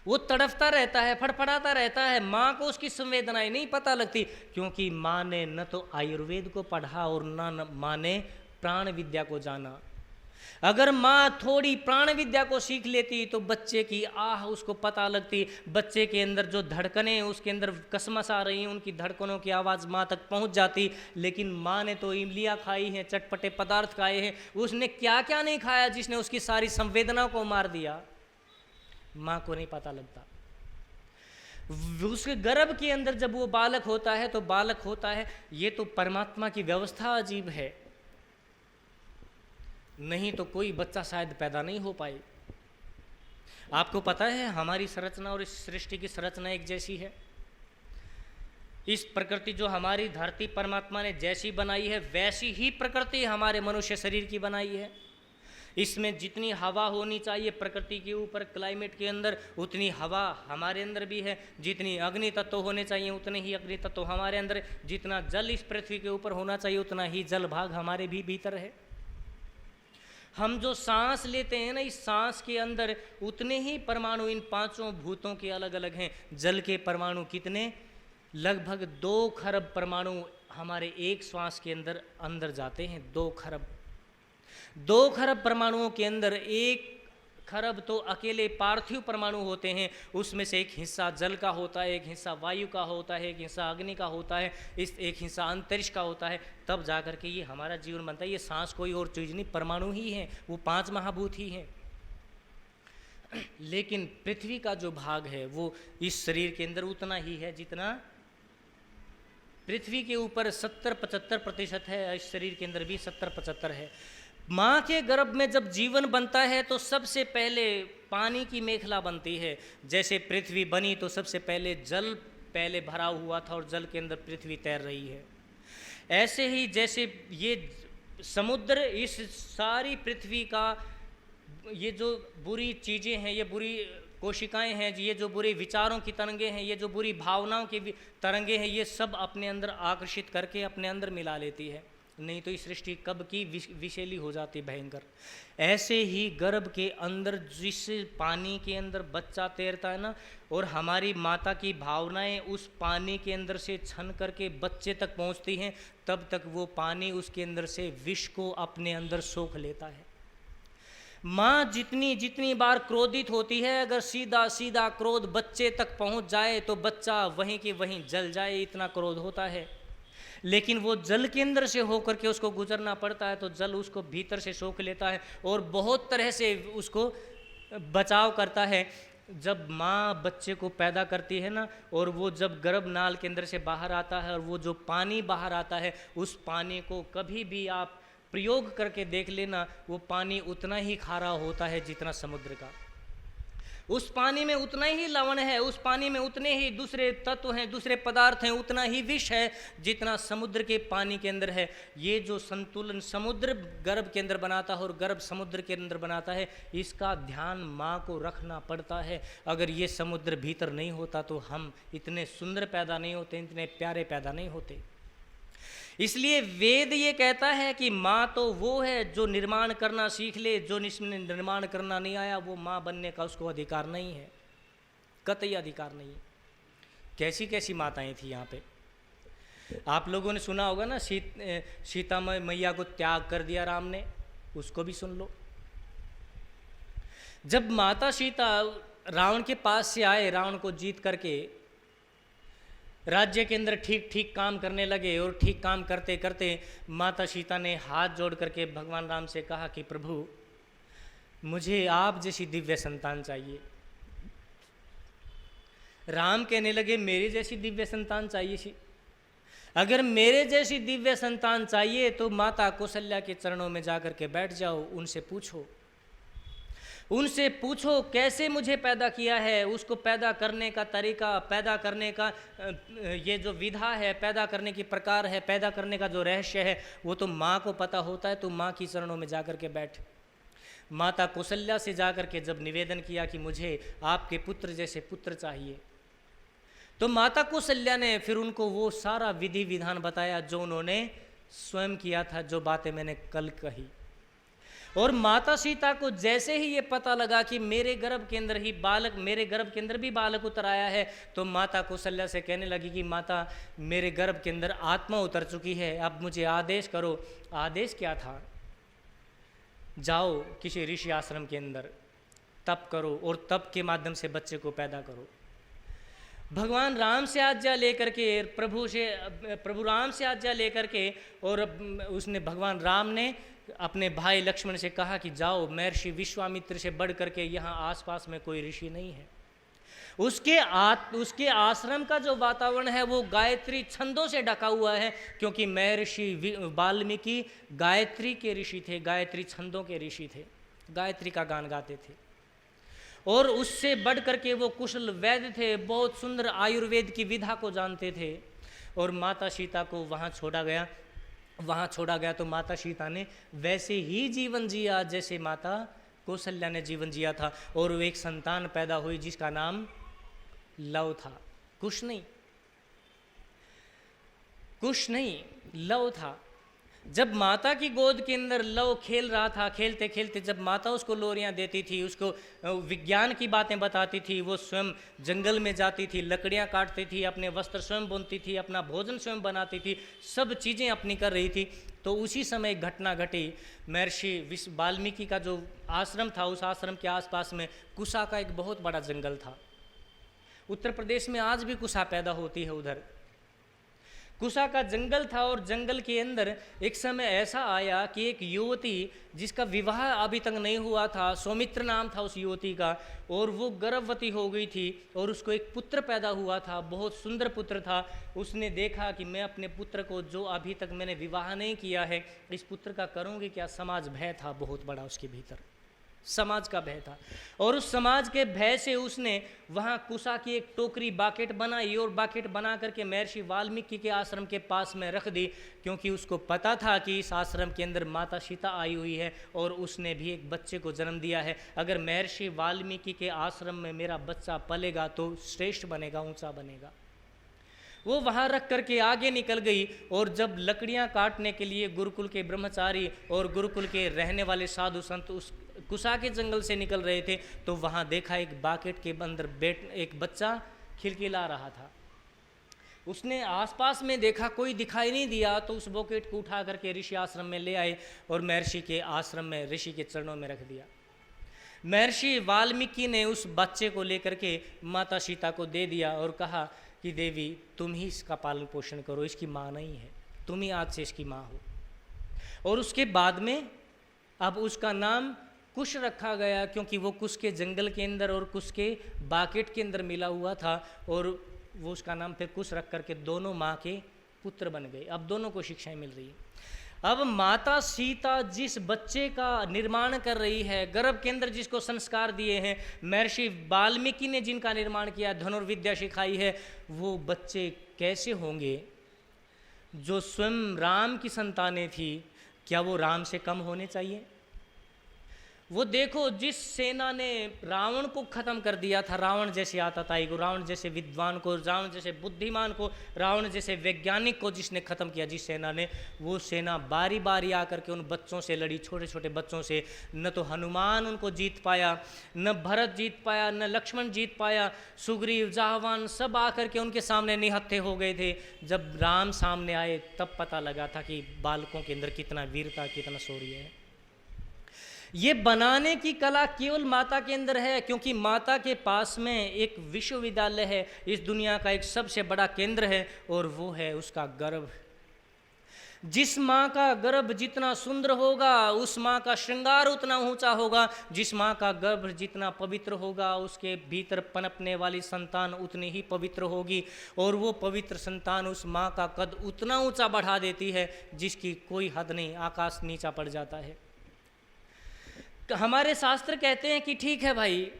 वो तड़फता रहता है, फड़फड़ाता रहता है। माँ को उसकी संवेदनाएं नहीं पता लगती, क्योंकि माँ ने न तो आयुर्वेद को पढ़ा और न माँ ने प्राण विद्या को जाना। अगर माँ थोड़ी प्राण विद्या को सीख लेती तो बच्चे की आह उसको पता लगती, बच्चे के अंदर जो धड़कनें उसके अंदर कसमस आ रही हैं, उनकी धड़कनों की आवाज़ माँ तक पहुँच जाती। लेकिन माँ ने तो इमलियाँ खाई हैं, चटपटे पदार्थ खाए हैं, उसने क्या क्या नहीं खाया जिसने उसकी सारी संवेदनाओं को मार दिया, माँ को नहीं पता लगता। उसके गर्भ के अंदर जब वो बालक होता है तो बालक होता है, ये तो परमात्मा की व्यवस्था अजीब है, नहीं तो कोई बच्चा शायद पैदा नहीं हो पाए। आपको पता है हमारी संरचना और इस सृष्टि की संरचना एक जैसी है। इस प्रकृति जो हमारी धरती परमात्मा ने जैसी बनाई है, वैसी ही प्रकृति हमारे मनुष्य शरीर की बनाई है। इसमें जितनी हवा होनी चाहिए प्रकृति के ऊपर, क्लाइमेट के अंदर, उतनी हवा हमारे अंदर भी है। जितनी अग्नि तत्व होने चाहिए उतने ही अग्नि तत्व हमारे अंदर है। जितना जल इस पृथ्वी के ऊपर होना चाहिए उतना ही जल भाग हमारे भी भीतर है। हम जो सांस लेते हैं ना, इस सांस के अंदर उतने ही परमाणु इन पांचों भूतों के अलग अलग हैं। जल के परमाणु कितने? लगभग 2 खरब परमाणु हमारे एक श्वास के अंदर अंदर जाते हैं। 2 खरब। 2 खरब परमाणुओं के अंदर 1 खरब तो अकेले पार्थिव परमाणु होते हैं, उसमें से एक हिस्सा जल का होता है, एक हिस्सा वायु का होता है, एक हिस्सा अग्नि का होता है, इस एक हिस्सा अंतरिक्ष का होता है। तब जा कर के ये हमारा जीवन बनता है। ये सांस कोई और चीज़ नहीं, परमाणु ही हैं, वो 5 महाभूत ही हैं। लेकिन पृथ्वी का जो भाग है वो इस शरीर के अंदर उतना ही है जितना पृथ्वी के ऊपर 70-75% है, इस शरीर के अंदर भी 70-75 है। माँ के गर्भ में जब जीवन बनता है तो सबसे पहले पानी की मेखला बनती है। जैसे पृथ्वी बनी तो सबसे पहले जल पहले भरा हुआ था और जल के अंदर पृथ्वी तैर रही है। ऐसे ही जैसे ये समुद्र, इस सारी पृथ्वी का ये जो बुरी चीज़ें हैं, ये बुरी कोशिकाएं हैं, ये जो बुरे विचारों की तरंगे हैं, ये जो बुरी भावनाओं की तरंगे हैं, ये सब अपने अंदर आकर्षित करके अपने अंदर मिला लेती है। नहीं तो इस सृष्टि कब की विषैली हो जाती, भयंकर। ऐसे ही गर्भ के अंदर जिस पानी के अंदर बच्चा तैरता है ना, और हमारी माता की भावनाएं उस पानी के अंदर से छन करके बच्चे तक पहुंचती हैं, तब तक वो पानी उसके अंदर से विष को अपने अंदर सोख लेता है। माँ जितनी बार क्रोधित होती है, अगर सीधा सीधा क्रोध बच्चे तक पहुंच जाए तो बच्चा वहीं के वहीं जल जाए, इतना क्रोध होता है। लेकिन वो जल के अंदर से होकर के उसको गुजरना पड़ता है तो जल उसको भीतर से सोख लेता है और बहुत तरह से उसको बचाव करता है। जब माँ बच्चे को पैदा करती है ना, और वो जब गर्भनाल के अंदर से बाहर आता है और वो जो पानी बाहर आता है, उस पानी को कभी भी आप प्रयोग करके देख लेना, वो पानी उतना ही खारा होता है जितना समुद्र का। उस पानी में उतना ही लवण है, उस पानी में उतने ही दूसरे तत्व हैं, दूसरे पदार्थ हैं, उतना ही विष है जितना समुद्र के पानी के अंदर है। ये जो संतुलन समुद्र गर्भ के अंदर बनाता है और गर्भ समुद्र के अंदर बनाता है, इसका ध्यान माँ को रखना पड़ता है। अगर ये समुद्र भीतर नहीं होता तो हम इतने सुंदर पैदा नहीं होते, इतने प्यारे पैदा नहीं होते। इसलिए वेद ये कहता है कि माँ तो वो है जो निर्माण करना सीख ले, जो निर्माण करना नहीं आया वो माँ बनने का उसको अधिकार नहीं है, कतई अधिकार नहीं है। कैसी कैसी माताएं थी यहाँ पे। आप लोगों ने सुना होगा ना, सीता मैया को त्याग कर दिया राम ने, उसको भी सुन लो। जब माता सीता रावण के पास से आए, रावण को जीत करके, राज्य के अंदर ठीक ठीक काम करने लगे और ठीक काम करते करते माता सीता ने हाथ जोड़ करके भगवान राम से कहा कि प्रभु मुझे आप जैसी दिव्य संतान चाहिए। राम कहने लगे मेरी जैसी दिव्य संतान चाहिए सी? अगर मेरे जैसी दिव्य संतान चाहिए तो माता कौशल्या के चरणों में जाकर के बैठ जाओ, उनसे पूछो कैसे मुझे पैदा किया है, उसको पैदा करने का तरीका, पैदा करने का ये जो विधा है, पैदा करने की प्रकार है, पैदा करने का जो रहस्य है वो तो माँ को पता होता है। तो माँ की चरणों में जाकर के बैठ। माता कौशल्या से जाकर के जब निवेदन किया कि मुझे आपके पुत्र जैसे पुत्र चाहिए, तो माता कौशल्या ने फिर उनको वो सारा विधि विधान बताया जो उन्होंने स्वयं किया था, जो बातें मैंने कल कही। और माता सीता को जैसे ही ये पता लगा कि मेरे गर्भ के अंदर भी बालक उतर आया है, तो माता कौशल्या से कहने लगी कि माता मेरे गर्भ के अंदर आत्मा उतर चुकी है, अब मुझे आदेश करो। आदेश क्या था? जाओ किसी ऋषि आश्रम के अंदर तप करो और तप के माध्यम से बच्चे को पैदा करो। भगवान राम से आज्ञा लेकर के, प्रभु राम से आज्ञा लेकर के, और उसने भगवान राम ने अपने भाई लक्ष्मण से कहा कि जाओ, महर्षि विश्वामित्र से बढ़ करके यहाँ आसपास में कोई ऋषि नहीं है। उसके आश्रम का जो वातावरण है वो गायत्री छंदों से ढका हुआ है, क्योंकि महर्षि वाल्मीकि गायत्री के ऋषि थे, गायत्री छंदों के ऋषि थे, गायत्री का गान गाते थे। और उससे बढ़ करके वो कुशल वैद्य थे, बहुत सुंदर आयुर्वेद की विधा को जानते थे। और माता सीता को वहाँ छोड़ा गया तो माता सीता ने वैसे ही जीवन जिया जैसे माता कौशल्या ने जीवन जिया था। और वो एक संतान पैदा हुई जिसका नाम लव था, कुश नहीं, लव था। जब माता की गोद के अंदर लव खेल रहा था, खेलते खेलते जब माता उसको लोरियां देती थी, उसको विज्ञान की बातें बताती थी, वो स्वयं जंगल में जाती थी, लकड़ियां काटती थी, अपने वस्त्र स्वयं बुनती थी, अपना भोजन स्वयं बनाती थी, सब चीज़ें अपनी कर रही थी। तो उसी समय एक घटना घटी। महर्षि वाल्मीकि का जो आश्रम था, उस आश्रम के आसपास में कुशा का एक बहुत बड़ा जंगल था। उत्तर प्रदेश में आज भी कुशा पैदा होती है, उधर कुशा का जंगल था। और जंगल के अंदर एक समय ऐसा आया कि एक युवती जिसका विवाह अभी तक नहीं हुआ था, सौमित्र नाम था उस युवती का, और वो गर्भवती हो गई थी और उसको एक पुत्र पैदा हुआ था, बहुत सुंदर पुत्र था। उसने देखा कि मैं अपने पुत्र को, जो अभी तक मैंने विवाह नहीं किया है, इस पुत्र का करूँगी क्या। समाज भय था बहुत बड़ा उसके भीतर, समाज का भय था। और उस समाज के भय से उसने वहाँ कुशा की एक टोकरी बाकेट बनाई और बाकेट बना करके महर्षि वाल्मीकि के आश्रम के पास में रख दी, क्योंकि उसको पता था कि इस आश्रम के अंदर माता सीता आई हुई है और उसने भी एक बच्चे को जन्म दिया है। अगर महर्षि वाल्मीकि के आश्रम में मेरा बच्चा पलेगा तो श्रेष्ठ बनेगा, ऊंचा बनेगा। वो वहाँ रख करके आगे निकल गई। और जब लकड़ियाँ काटने के लिए गुरुकुल के ब्रह्मचारी और गुरुकुल के रहने वाले साधु संत उस कुशा के जंगल से निकल रहे थे, तो वहाँ देखा एक बाकेट के अंदर एक बच्चा खिलखिला रहा था। उसने आसपास में देखा, कोई दिखाई नहीं दिया, तो उस बकेट को उठा करके ऋषि आश्रम में ले आए और महर्षि के आश्रम में, ऋषि के चरणों में रख दिया। महर्षि वाल्मीकि ने उस बच्चे को लेकर के माता सीता को दे दिया और कहा कि देवी तुम ही इसका पालन पोषण करो, इसकी माँ नहीं है, तुम ही आज से इसकी माँ हो। और उसके बाद में अब उसका नाम कुश रखा गया, क्योंकि वो कुश के जंगल के अंदर और कुश के बाकेट के अंदर मिला हुआ था। और वो उसका नाम फिर कुश रख करके दोनों माँ के पुत्र बन गए। अब दोनों को शिक्षाएं मिल रही है। अब माता सीता जिस बच्चे का निर्माण कर रही है, गर्भ के अंदर जिसको संस्कार दिए हैं, महर्षि वाल्मीकि ने जिनका निर्माण किया, धनुर्विद्या सिखाई है, वो बच्चे कैसे होंगे? जो स्वयं राम की संतानें थी, क्या वो राम से कम होने चाहिए? वो देखो, जिस सेना ने रावण को खत्म कर दिया था, रावण जैसे आतताई को, रावण जैसे विद्वान को, रावण जैसे बुद्धिमान को, रावण जैसे वैज्ञानिक को जिसने खत्म किया, जिस सेना ने, वो सेना बारी बारी आकर के उन बच्चों से लड़ी, छोटे छोटे बच्चों से। न तो हनुमान उनको जीत पाया, न भरत जीत पाया, न लक्ष्मण जीत पाया, सुग्रीव, जाहवान सब आकर के उनके सामने निहत्थे हो गए थे। जब राम सामने आए तब पता लगा था कि बालकों के अंदर कितना वीरता, कितना शौर्य है। ये बनाने की कला केवल माता के अंदर है, क्योंकि माता के पास में एक विश्वविद्यालय है, इस दुनिया का एक सबसे बड़ा केंद्र है, और वो है उसका गर्भ। जिस माँ का गर्भ जितना सुंदर होगा, उस माँ का श्रृंगार उतना ऊंचा होगा। जिस माँ का गर्भ जितना पवित्र होगा, उसके भीतर पनपने वाली संतान उतनी ही पवित्र होगी, और वो पवित्र संतान उस माँ का कद उतना ऊंचा बढ़ा देती है जिसकी कोई हद नहीं, आकाश नीचा पड़ जाता है। हमारे शास्त्र कहते हैं कि ठीक है भाई,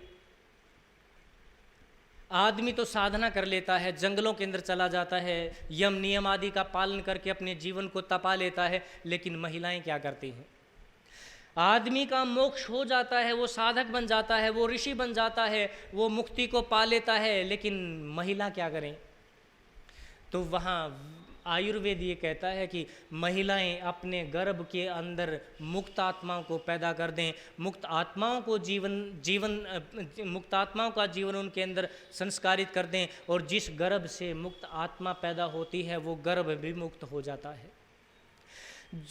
आदमी तो साधना कर लेता है, जंगलों के अंदर चला जाता है, यम नियम आदि का पालन करके अपने जीवन को तपा लेता है, लेकिन महिलाएं क्या करती हैं? आदमी का मोक्ष हो जाता है, वो साधक बन जाता है, वो ऋषि बन जाता है, वो मुक्ति को पा लेता है, लेकिन महिला क्या करें? तो वहाँ आयुर्वेद ये कहता है कि महिलाएं अपने गर्भ के अंदर मुक्त आत्माओं को पैदा कर दें, मुक्त आत्माओं का जीवन उनके अंदर संस्कारित कर दें, और जिस गर्भ से मुक्त आत्मा पैदा होती है वो गर्भ भी मुक्त हो जाता है।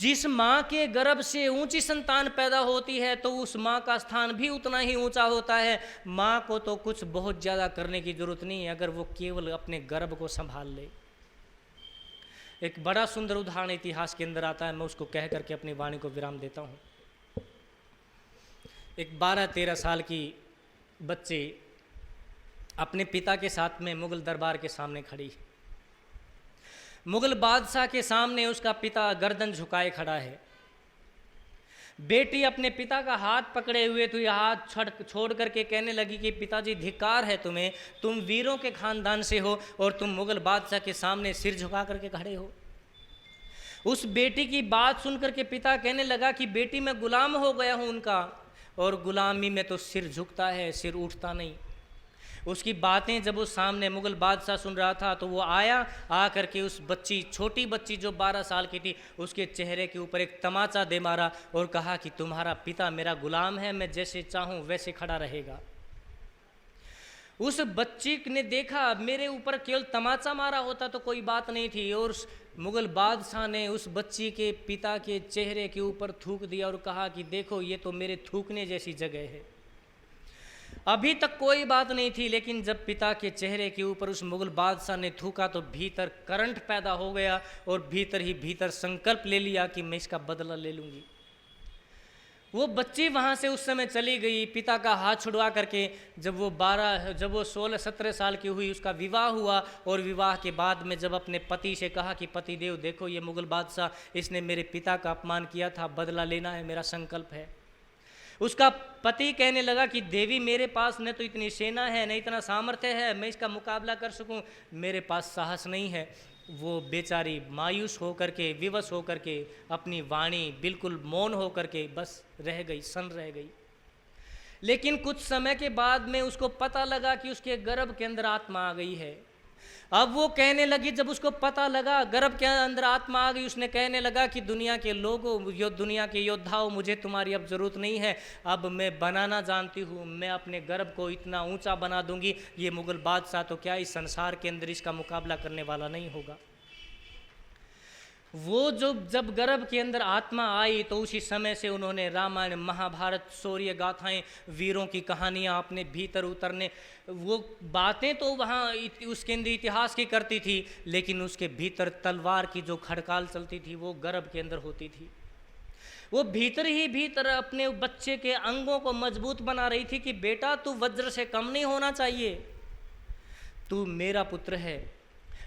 जिस माँ के गर्भ से ऊंची संतान पैदा होती है तो उस माँ का स्थान भी उतना ही ऊंचा होता है। माँ को तो कुछ बहुत ज़्यादा करने की जरूरत नहीं है, अगर वो केवल अपने गर्भ को संभाल ले। एक बड़ा सुंदर उदाहरण इतिहास के अंदर आता है, मैं उसको कह करके अपनी वाणी को विराम देता हूँ। एक 12-13 साल की बच्ची अपने पिता के साथ में मुगल दरबार के सामने खड़ी। मुगल बादशाह के सामने उसका पिता गर्दन झुकाए खड़ा है। बेटी अपने पिता का हाथ पकड़े हुए तो यह हाथ छोड़ करके कहने लगी कि पिताजी धिक्कार है तुम्हें, तुम वीरों के खानदान से हो और तुम मुगल बादशाह के सामने सिर झुका करके खड़े हो। उस बेटी की बात सुनकर के पिता कहने लगा कि बेटी मैं गुलाम हो गया हूं उनका, और गुलामी में तो सिर झुकता है, सिर उठता नहीं। उसकी बातें जब उस सामने मुगल बादशाह सुन रहा था तो वो आ करके उस बच्ची, छोटी बच्ची जो 12 साल की थी, उसके चेहरे के ऊपर एक तमाचा दे मारा और कहा कि तुम्हारा पिता मेरा गुलाम है, मैं जैसे चाहूँ वैसे खड़ा रहेगा। उस बच्ची ने देखा मेरे ऊपर केवल तमाचा मारा होता तो कोई बात नहीं थी, और उस मुगल बादशाह ने उस बच्ची के पिता के चेहरे के ऊपर थूक दिया और कहा कि देखो ये तो मेरे थूकने जैसी जगह है। अभी तक कोई बात नहीं थी, लेकिन जब पिता के चेहरे के ऊपर उस मुगल बादशाह ने थूका तो भीतर करंट पैदा हो गया, और भीतर ही भीतर संकल्प ले लिया कि मैं इसका बदला ले लूँगी। वो बच्ची वहाँ से उस समय चली गई, पिता का हाथ छुड़वा करके। जब वो 16-17 साल की हुई, उसका विवाह हुआ, और विवाह के बाद में जब अपने पति से कहा कि पति देव देखो ये मुगल बादशाह, इसने मेरे पिता का अपमान किया था, बदला लेना है, मेरा संकल्प है। उसका पति कहने लगा कि देवी मेरे पास न तो इतनी सेना है, न इतना सामर्थ्य है, मैं इसका मुकाबला कर सकूं, मेरे पास साहस नहीं है। वो बेचारी मायूस होकर के, विवश होकर के, अपनी वाणी बिल्कुल मौन होकर के बस रह गई, सन रह गई। लेकिन कुछ समय के बाद में उसको पता लगा कि उसके गर्भ के अंदर आत्मा आ गई है। अब वो कहने लगी, जब उसको पता लगा गर्भ के अंदर आत्मा आ गई, उसने कहने लगा कि दुनिया के लोगों, दुनिया के योद्धाओं, मुझे तुम्हारी अब जरूरत नहीं है, अब मैं बनाना जानती हूँ, मैं अपने गर्भ को इतना ऊंचा बना दूंगी, ये मुगल बादशाह तो क्या इस संसार के अंदर इसका मुकाबला करने वाला नहीं होगा। वो जब गर्भ के अंदर आत्मा आई तो उसी समय से उन्होंने रामायण, महाभारत, शौर्य गाथाएं, वीरों की कहानियां अपने भीतर उतरने, वो बातें तो वहाँ उसके अंदर इतिहास की करती थी, लेकिन उसके भीतर तलवार की जो खड़काल चलती थी वो गर्भ के अंदर होती थी। वो भीतर ही भीतर अपने बच्चे के अंगों को मजबूत बना रही थी कि बेटा तू वज्र से कम नहीं होना चाहिए, तू मेरा पुत्र है।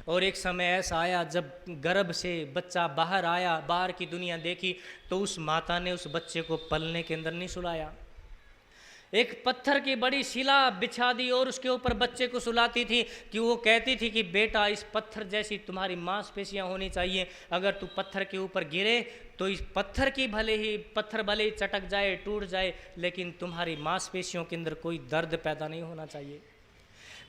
और एक समय ऐसा आया जब गर्भ से बच्चा बाहर आया, बाहर की दुनिया देखी, तो उस माता ने उस बच्चे को पलने के अंदर नहीं सुलाया, एक पत्थर की बड़ी शिला बिछा दी और उसके ऊपर बच्चे को सुलाती थी कि वो कहती थी कि बेटा इस पत्थर जैसी तुम्हारी मांसपेशियां होनी चाहिए, अगर तू पत्थर के ऊपर गिरे तो इस पत्थर भले ही चटक जाए, टूट जाए, लेकिन तुम्हारी मांसपेशियों के अंदर कोई दर्द पैदा नहीं होना चाहिए।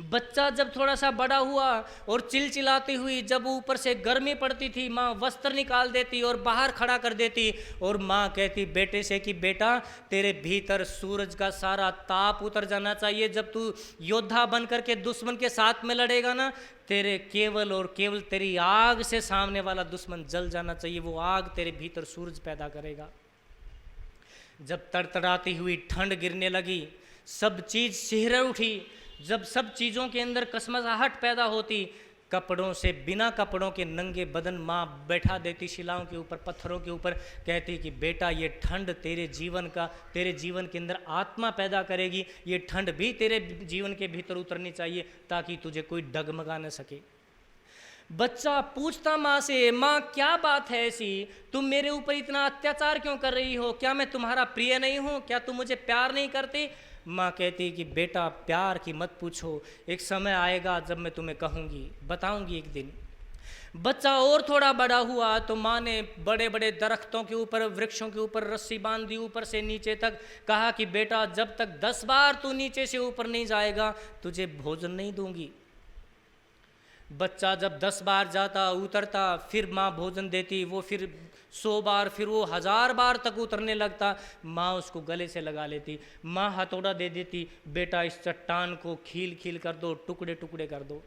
बच्चा जब थोड़ा सा बड़ा हुआ और चिलचिलाती हुई जब ऊपर से गर्मी पड़ती थी, माँ वस्त्र निकाल देती और बाहर खड़ा कर देती, और माँ कहती बेटे से कि बेटा तेरे भीतर सूरज का सारा ताप उतर जाना चाहिए, जब तू योद्धा बन करके दुश्मन के साथ में लड़ेगा ना, तेरे केवल और केवल तेरी आग से सामने वाला दुश्मन जल जाना चाहिए, वो आग तेरे भीतर सूरज पैदा करेगा। जब तड़तड़ाती हुई ठंड गिरने लगी, सब चीज़ सिहर उठी, जब सब चीज़ों के अंदर कसमसाहट पैदा होती, कपड़ों से, बिना कपड़ों के नंगे बदन माँ बैठा देती शिलाओं के ऊपर, पत्थरों के ऊपर, कहती कि बेटा ये ठंड तेरे जीवन के अंदर आत्मा पैदा करेगी, ये ठंड भी तेरे जीवन के भीतर उतरनी चाहिए ताकि तुझे कोई डगमगा न सके। बच्चा पूछता माँ से, माँ क्या बात है ऐसी, तुम मेरे ऊपर इतना अत्याचार क्यों कर रही हो, क्या मैं तुम्हारा प्रिय नहीं हूँ, क्या तुम मुझे प्यार नहीं करती। माँ कहती कि बेटा प्यार की मत पूछो, एक समय आएगा जब मैं तुम्हें कहूँगी, बताऊँगी एक दिन। बच्चा और थोड़ा बड़ा हुआ तो माँ ने बड़े बड़े दरख्तों के ऊपर, वृक्षों के ऊपर रस्सी बांध दी ऊपर से नीचे तक, कहा कि बेटा जब तक 10 बार तू नीचे से ऊपर नहीं जाएगा तुझे भोजन नहीं दूंगी। बच्चा जब 10 बार जाता उतरता, फिर माँ भोजन देती, वो फिर 100 बार, फिर वो 1000 बार तक उतरने लगता, माँ उसको गले से लगा लेती, माँ हथौड़ा दे देती, बेटा इस चट्टान को खील खील कर दो, टुकड़े टुकड़े कर दो।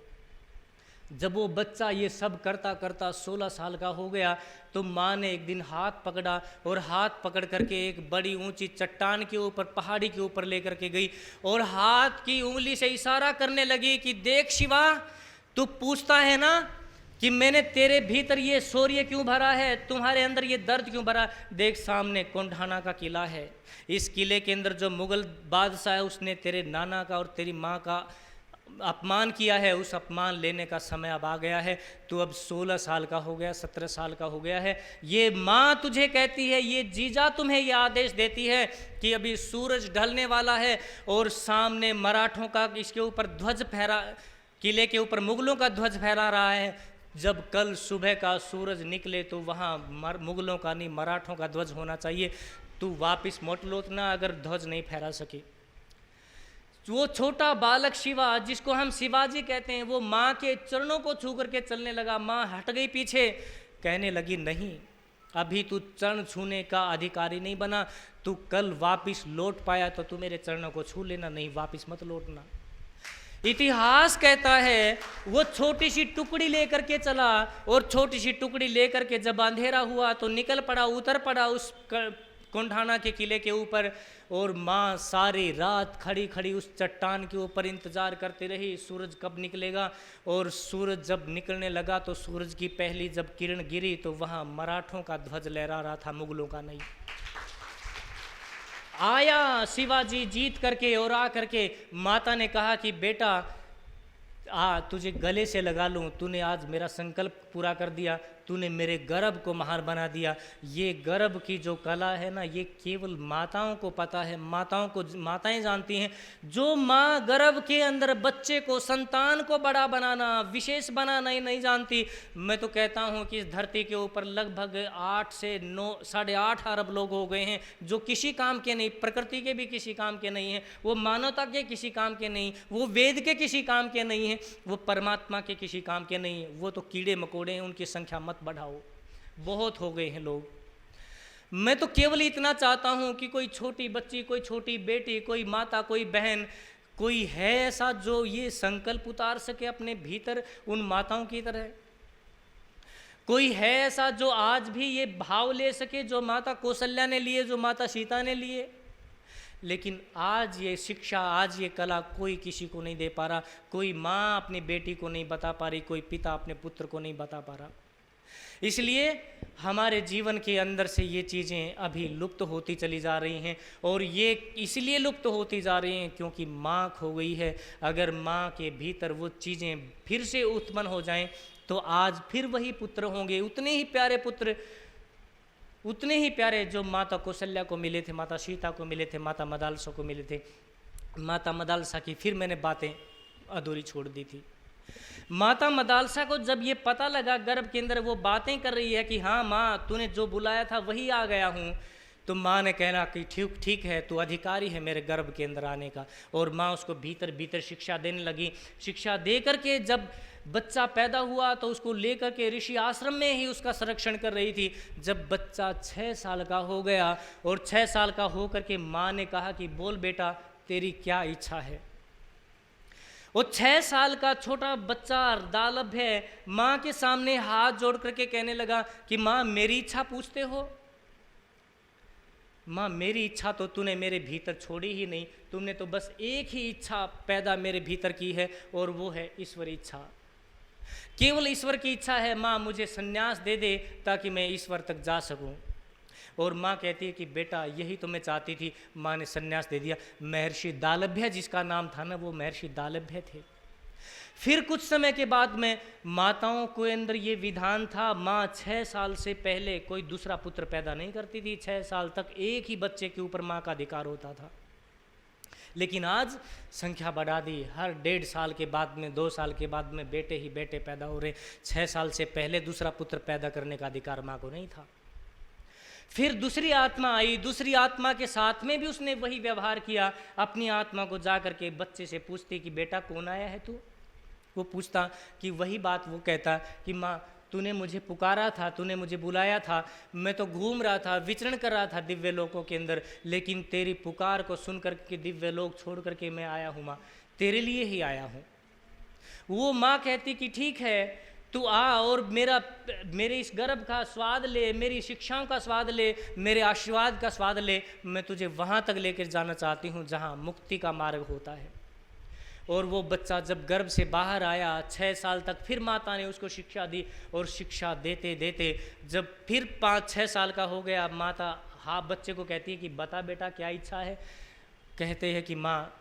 जब वो बच्चा ये सब करता करता 16 साल का हो गया तो माँ ने एक दिन हाथ पकड़ा और हाथ पकड़ करके एक बड़ी ऊंची चट्टान के ऊपर, पहाड़ी के ऊपर लेकर के गई और हाथ की उंगली से इशारा करने लगी कि देख शिवा, तू पूछता है ना कि मैंने तेरे भीतर ये शौर्य क्यों भरा है, तुम्हारे अंदर ये दर्द क्यों भरा, देख सामने कोंढाना का किला है, इस किले के अंदर जो मुगल बादशाह है उसने तेरे नाना का और तेरी माँ का अपमान किया है, उस अपमान लेने का समय अब आ गया है। तू अब 16 साल का हो गया, 17 साल का हो गया है, ये माँ तुझे कहती है, ये जीजा तुम्हें ये आदेश देती है कि अभी सूरज ढलने वाला है और सामने मराठों का इसके ऊपर ध्वज फहरा, किले के ऊपर मुगलों का ध्वज फहरा रहा है, जब कल सुबह का सूरज निकले तो वहाँ मुगलों का नहीं मराठों का ध्वज होना चाहिए, तू वापस मोट लौटना अगर ध्वज नहीं फहरा सके। वो छोटा बालक शिवा, जिसको हम शिवाजी कहते हैं, वो माँ के चरणों को छू करके चलने लगा। माँ हट गई पीछे, कहने लगी नहीं, अभी तू चरण छूने का अधिकारी नहीं बना, तू कल वापस लौट पाया तो तू मेरे चरणों को छू लेना, नहीं वापस मत लौटना। इतिहास कहता है वो छोटी सी टुकड़ी लेकर के चला और छोटी सी टुकड़ी लेकर के जब अंधेरा हुआ तो निकल पड़ा, उतर पड़ा उस कोंढाना के किले के ऊपर, और माँ सारी रात खड़ी खड़ी उस चट्टान के ऊपर इंतज़ार करती रही सूरज कब निकलेगा। और सूरज जब निकलने लगा तो सूरज की पहली जब किरण गिरी तो वहाँ मराठों का ध्वज लहरा रहा था, मुगलों का नहीं। आया शिवाजी जीत करके और आ करके माता ने कहा कि बेटा तुझे गले से लगा लूँ, तूने आज मेरा संकल्प पूरा कर दिया, तूने मेरे गर्भ को महान बना दिया। ये गर्भ की जो कला है ना, ये केवल माताओं को पता है, माताएं जानती हैं। जो माँ गर्भ के अंदर बच्चे को, संतान को बड़ा बनाना, विशेष बनाना ही नहीं जानती। मैं तो कहता हूँ कि इस धरती के ऊपर लगभग 8 से 9, 8.5 अरब लोग हो गए हैं जो किसी काम के नहीं, प्रकृति के भी किसी काम के नहीं हैं, वो मानवता के किसी काम के नहीं, वो वेद के किसी काम के नहीं हैं, वो परमात्मा के किसी काम के नहीं हैं, वो तो कीड़े मकोड़े हैं, उनकी संख्या मत बढ़ाओ, बहुत हो गए हैं लोग। मैं तो केवल इतना चाहता हूं कि कोई छोटी बच्ची, कोई छोटी बेटी, कोई माता, कोई बहन, कोई है ऐसा जो ये संकल्प उतार सके अपने भीतर उन माताओं की तरह। कोई है ऐसा जो आज भी ये भाव ले सके जो माता कौशल्या ने लिए, जो माता सीता ने लिए। लेकिन आज ये शिक्षा, आज ये कला कोई किसी को नहीं दे पा रहा। कोई माँ अपनी बेटी को नहीं बता पा रही, कोई पिता अपने पुत्र को नहीं बता पा रहा। इसलिए हमारे जीवन के अंदर से ये चीज़ें अभी लुप्त होती चली जा रही हैं, और ये इसलिए लुप्त होती जा रही हैं क्योंकि माँ खो गई है। अगर माँ के भीतर वो चीज़ें फिर से उत्पन्न हो जाएं तो आज फिर वही पुत्र होंगे, उतने ही प्यारे पुत्र, उतने ही प्यारे जो माता कौशल्या को मिले थे, माता सीता को मिले थे, माता मदालसा को मिले थे। माता मदालसा की फिर मैंने बातें अधूरी छोड़ दी थी। माता मदालसा को जब ये पता लगा गर्भ के अंदर वो बातें कर रही है कि हाँ माँ तूने जो बुलाया था वही आ गया हूँ, तो माँ ने कहना कि ठीक है, तू अधिकारी है मेरे गर्भ के अंदर आने का। और माँ उसको भीतर भीतर शिक्षा देने लगी। शिक्षा दे करके जब बच्चा पैदा हुआ तो उसको लेकर के ऋषि आश्रम में ही उसका संरक्षण कर रही थी। जब बच्चा 6 साल का हो गया और 6 साल का हो करके माँ ने कहा कि बोल बेटा तेरी क्या इच्छा है। वो 6 साल का छोटा बच्चा दालभ है, माँ के सामने हाथ जोड़ करके कहने लगा कि माँ मेरी इच्छा पूछते हो। माँ मेरी इच्छा तो तूने मेरे भीतर छोड़ी ही नहीं, तुमने तो बस एक ही इच्छा पैदा मेरे भीतर की है और वो है ईश्वरी इच्छा। केवल ईश्वर की इच्छा है माँ मुझे संन्यास दे दे ताकि मैं ईश्वर तक जा सकूं। और माँ कहती है कि बेटा यही तो मैं चाहती थी। माँ ने संन्यास दे दिया। महर्षि दालभ्य जिसका नाम था ना, वो महर्षि दालभ्य थे। फिर कुछ समय के बाद में माताओं के अंदर ये विधान था, माँ 6 साल से पहले कोई दूसरा पुत्र पैदा नहीं करती थी। 6 साल तक एक ही बच्चे के ऊपर माँ का अधिकार होता था। लेकिन आज संख्या बढ़ा दी, हर 1.5 साल के बाद में, 2 साल के बाद में बेटे ही बेटे पैदा हो रहे। 6 साल से पहले दूसरा पुत्र पैदा करने का अधिकार माँ को नहीं था। फिर दूसरी आत्मा आई, दूसरी आत्मा के साथ में भी उसने वही व्यवहार किया। अपनी आत्मा को जा करके बच्चे से पूछती कि बेटा कौन आया है तू? वो पूछता कि वही बात वो कहता कि माँ तूने मुझे पुकारा था, तूने मुझे बुलाया था, मैं तो घूम रहा था, विचरण कर रहा था दिव्य लोकों के अंदर, लेकिन तेरी पुकार को सुन करके दिव्य लोक छोड़ करके मैं आया हूँ माँ, तेरे लिए ही आया हूँ। वो माँ कहती कि ठीक है तू आ और मेरे इस गर्भ का स्वाद ले, मेरी शिक्षाओं का स्वाद ले, मेरे आशीर्वाद का स्वाद ले। मैं तुझे वहाँ तक लेकर जाना चाहती हूँ जहाँ मुक्ति का मार्ग होता है। और वो बच्चा जब गर्भ से बाहर आया, 6 साल तक फिर माता ने उसको शिक्षा दी। और शिक्षा देते देते जब फिर 5-6 साल का हो गया, माता बच्चे को कहती है कि बता बेटा क्या इच्छा है? कहते हैं कि माँ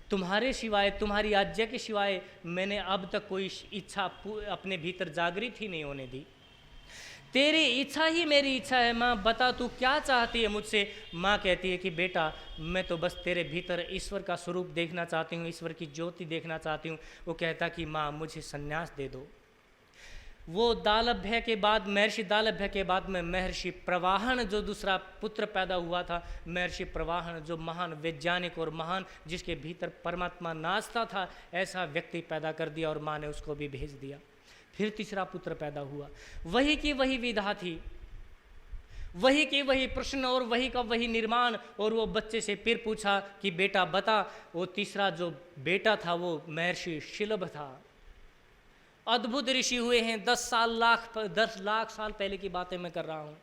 तुम्हारे सिवाय, तुम्हारी आज्ञा के सिवाय मैंने अब तक कोई इच्छा अपने भीतर जागृत ही नहीं होने दी। तेरी इच्छा ही मेरी इच्छा है माँ, बता तू क्या चाहती है मुझसे? माँ कहती है कि बेटा मैं तो बस तेरे भीतर ईश्वर का स्वरूप देखना चाहती हूँ, ईश्वर की ज्योति देखना चाहती हूँ। वो कहता कि माँ मुझे संन्यास दे दो। वो दालभ्य के बाद, महर्षि दालभ्य के बाद में महर्षि प्रवाहन जो दूसरा पुत्र पैदा हुआ था, महर्षि प्रवाहन जो महान वैज्ञानिक और महान, जिसके भीतर परमात्मा नाचता था, ऐसा व्यक्ति पैदा कर दिया और माँ ने उसको भी भेज दिया। फिर तीसरा पुत्र पैदा हुआ। वही की वही विधा थी, वही की वही प्रश्न और वही का वही निर्माण। और वो बच्चे से फिर पूछा कि बेटा बता। वो तीसरा जो बेटा था वो महर्षि शिलभ था। अद्भुत ऋषि हुए हैं। 10 लाख साल पहले की बातें मैं कर रहा हूँ।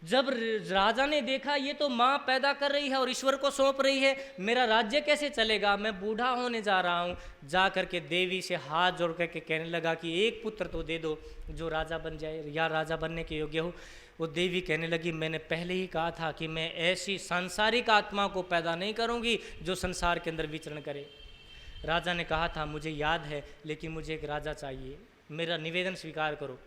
जब राजा ने देखा ये तो माँ पैदा कर रही है और ईश्वर को सौंप रही है, मेरा राज्य कैसे चलेगा, मैं बूढ़ा होने जा रहा हूँ। जा करके देवी से हाथ जोड़ करके कहने लगा कि एक पुत्र तो दे दो जो राजा बन जाए या राजा बनने के योग्य हो। वो देवी कहने लगी मैंने पहले ही कहा था कि मैं ऐसी सांसारिक आत्मा को पैदा नहीं करूँगी जो संसार के अंदर विचरण करे। राजा ने कहा था मुझे याद है, लेकिन मुझे एक राजा चाहिए, मेरा निवेदन स्वीकार करो।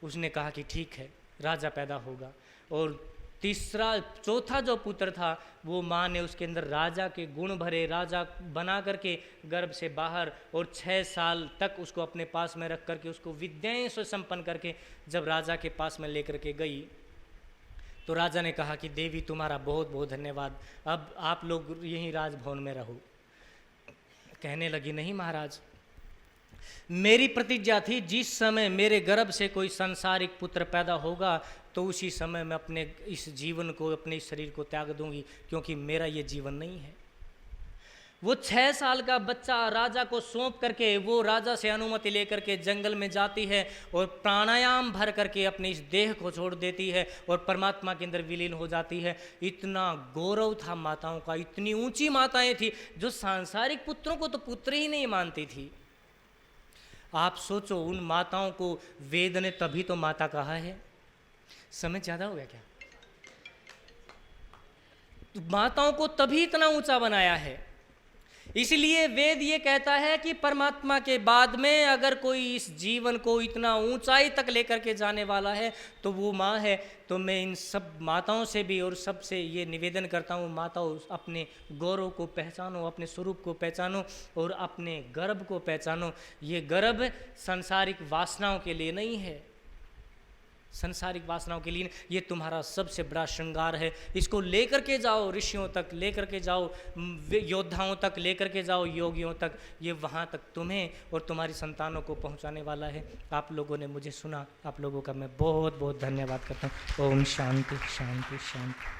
उसने कहा कि ठीक है, राजा पैदा होगा। और चौथा जो पुत्र था वो माँ ने उसके अंदर राजा के गुण भरे, राजा बना करके गर्भ से बाहर, और 6 साल तक उसको अपने पास में रख करके उसको विद्याएं से संपन्न करके जब राजा के पास में लेकर के गई तो राजा ने कहा कि देवी तुम्हारा बहुत बहुत धन्यवाद, अब आप लोग यहीं राजभवन में रहो। कहने लगी नहीं महाराज, मेरी प्रतिज्ञा थी जिस समय मेरे गर्भ से कोई सांसारिक पुत्र पैदा होगा तो उसी समय मैं अपने इस जीवन को, अपने इस शरीर को त्याग दूंगी, क्योंकि मेरा ये जीवन नहीं है। वो 6 साल का बच्चा राजा को सौंप करके वो राजा से अनुमति लेकर के जंगल में जाती है और प्राणायाम भर करके अपने इस देह को छोड़ देती है और परमात्मा के अंदर विलीन हो जाती है। इतना गौरव था माताओं का, इतनी ऊंची माताएं थी जो सांसारिक पुत्रों को तो पुत्र ही नहीं मानती थी। आप सोचो उन माताओं को वेद ने तभी तो माता कहा है। समय ज़्यादा हो गया क्या? तो माताओं को तभी इतना ऊंचा बनाया है। इसलिए वेद ये कहता है कि परमात्मा के बाद में अगर कोई इस जीवन को इतना ऊंचाई तक लेकर के जाने वाला है तो वो माँ है। तो मैं इन सब माताओं से भी और सबसे ये निवेदन करता हूँ, माताओं अपने गौरव को पहचानो, अपने स्वरूप को पहचानो और अपने गर्भ को पहचानो। ये गर्भ सांसारिक वासनाओं के लिए नहीं है, संसारिक वासनाओं के लिए, ये तुम्हारा सबसे बड़ा श्रृंगार है। इसको लेकर के जाओ ऋषियों तक, लेकर के जाओ योद्धाओं तक, लेकर के जाओ योगियों तक। ये वहाँ तक तुम्हें और तुम्हारी संतानों को पहुँचाने वाला है। आप लोगों ने मुझे सुना, आप लोगों का मैं बहुत बहुत धन्यवाद करता हूँ। ओम शांति शांति शांति।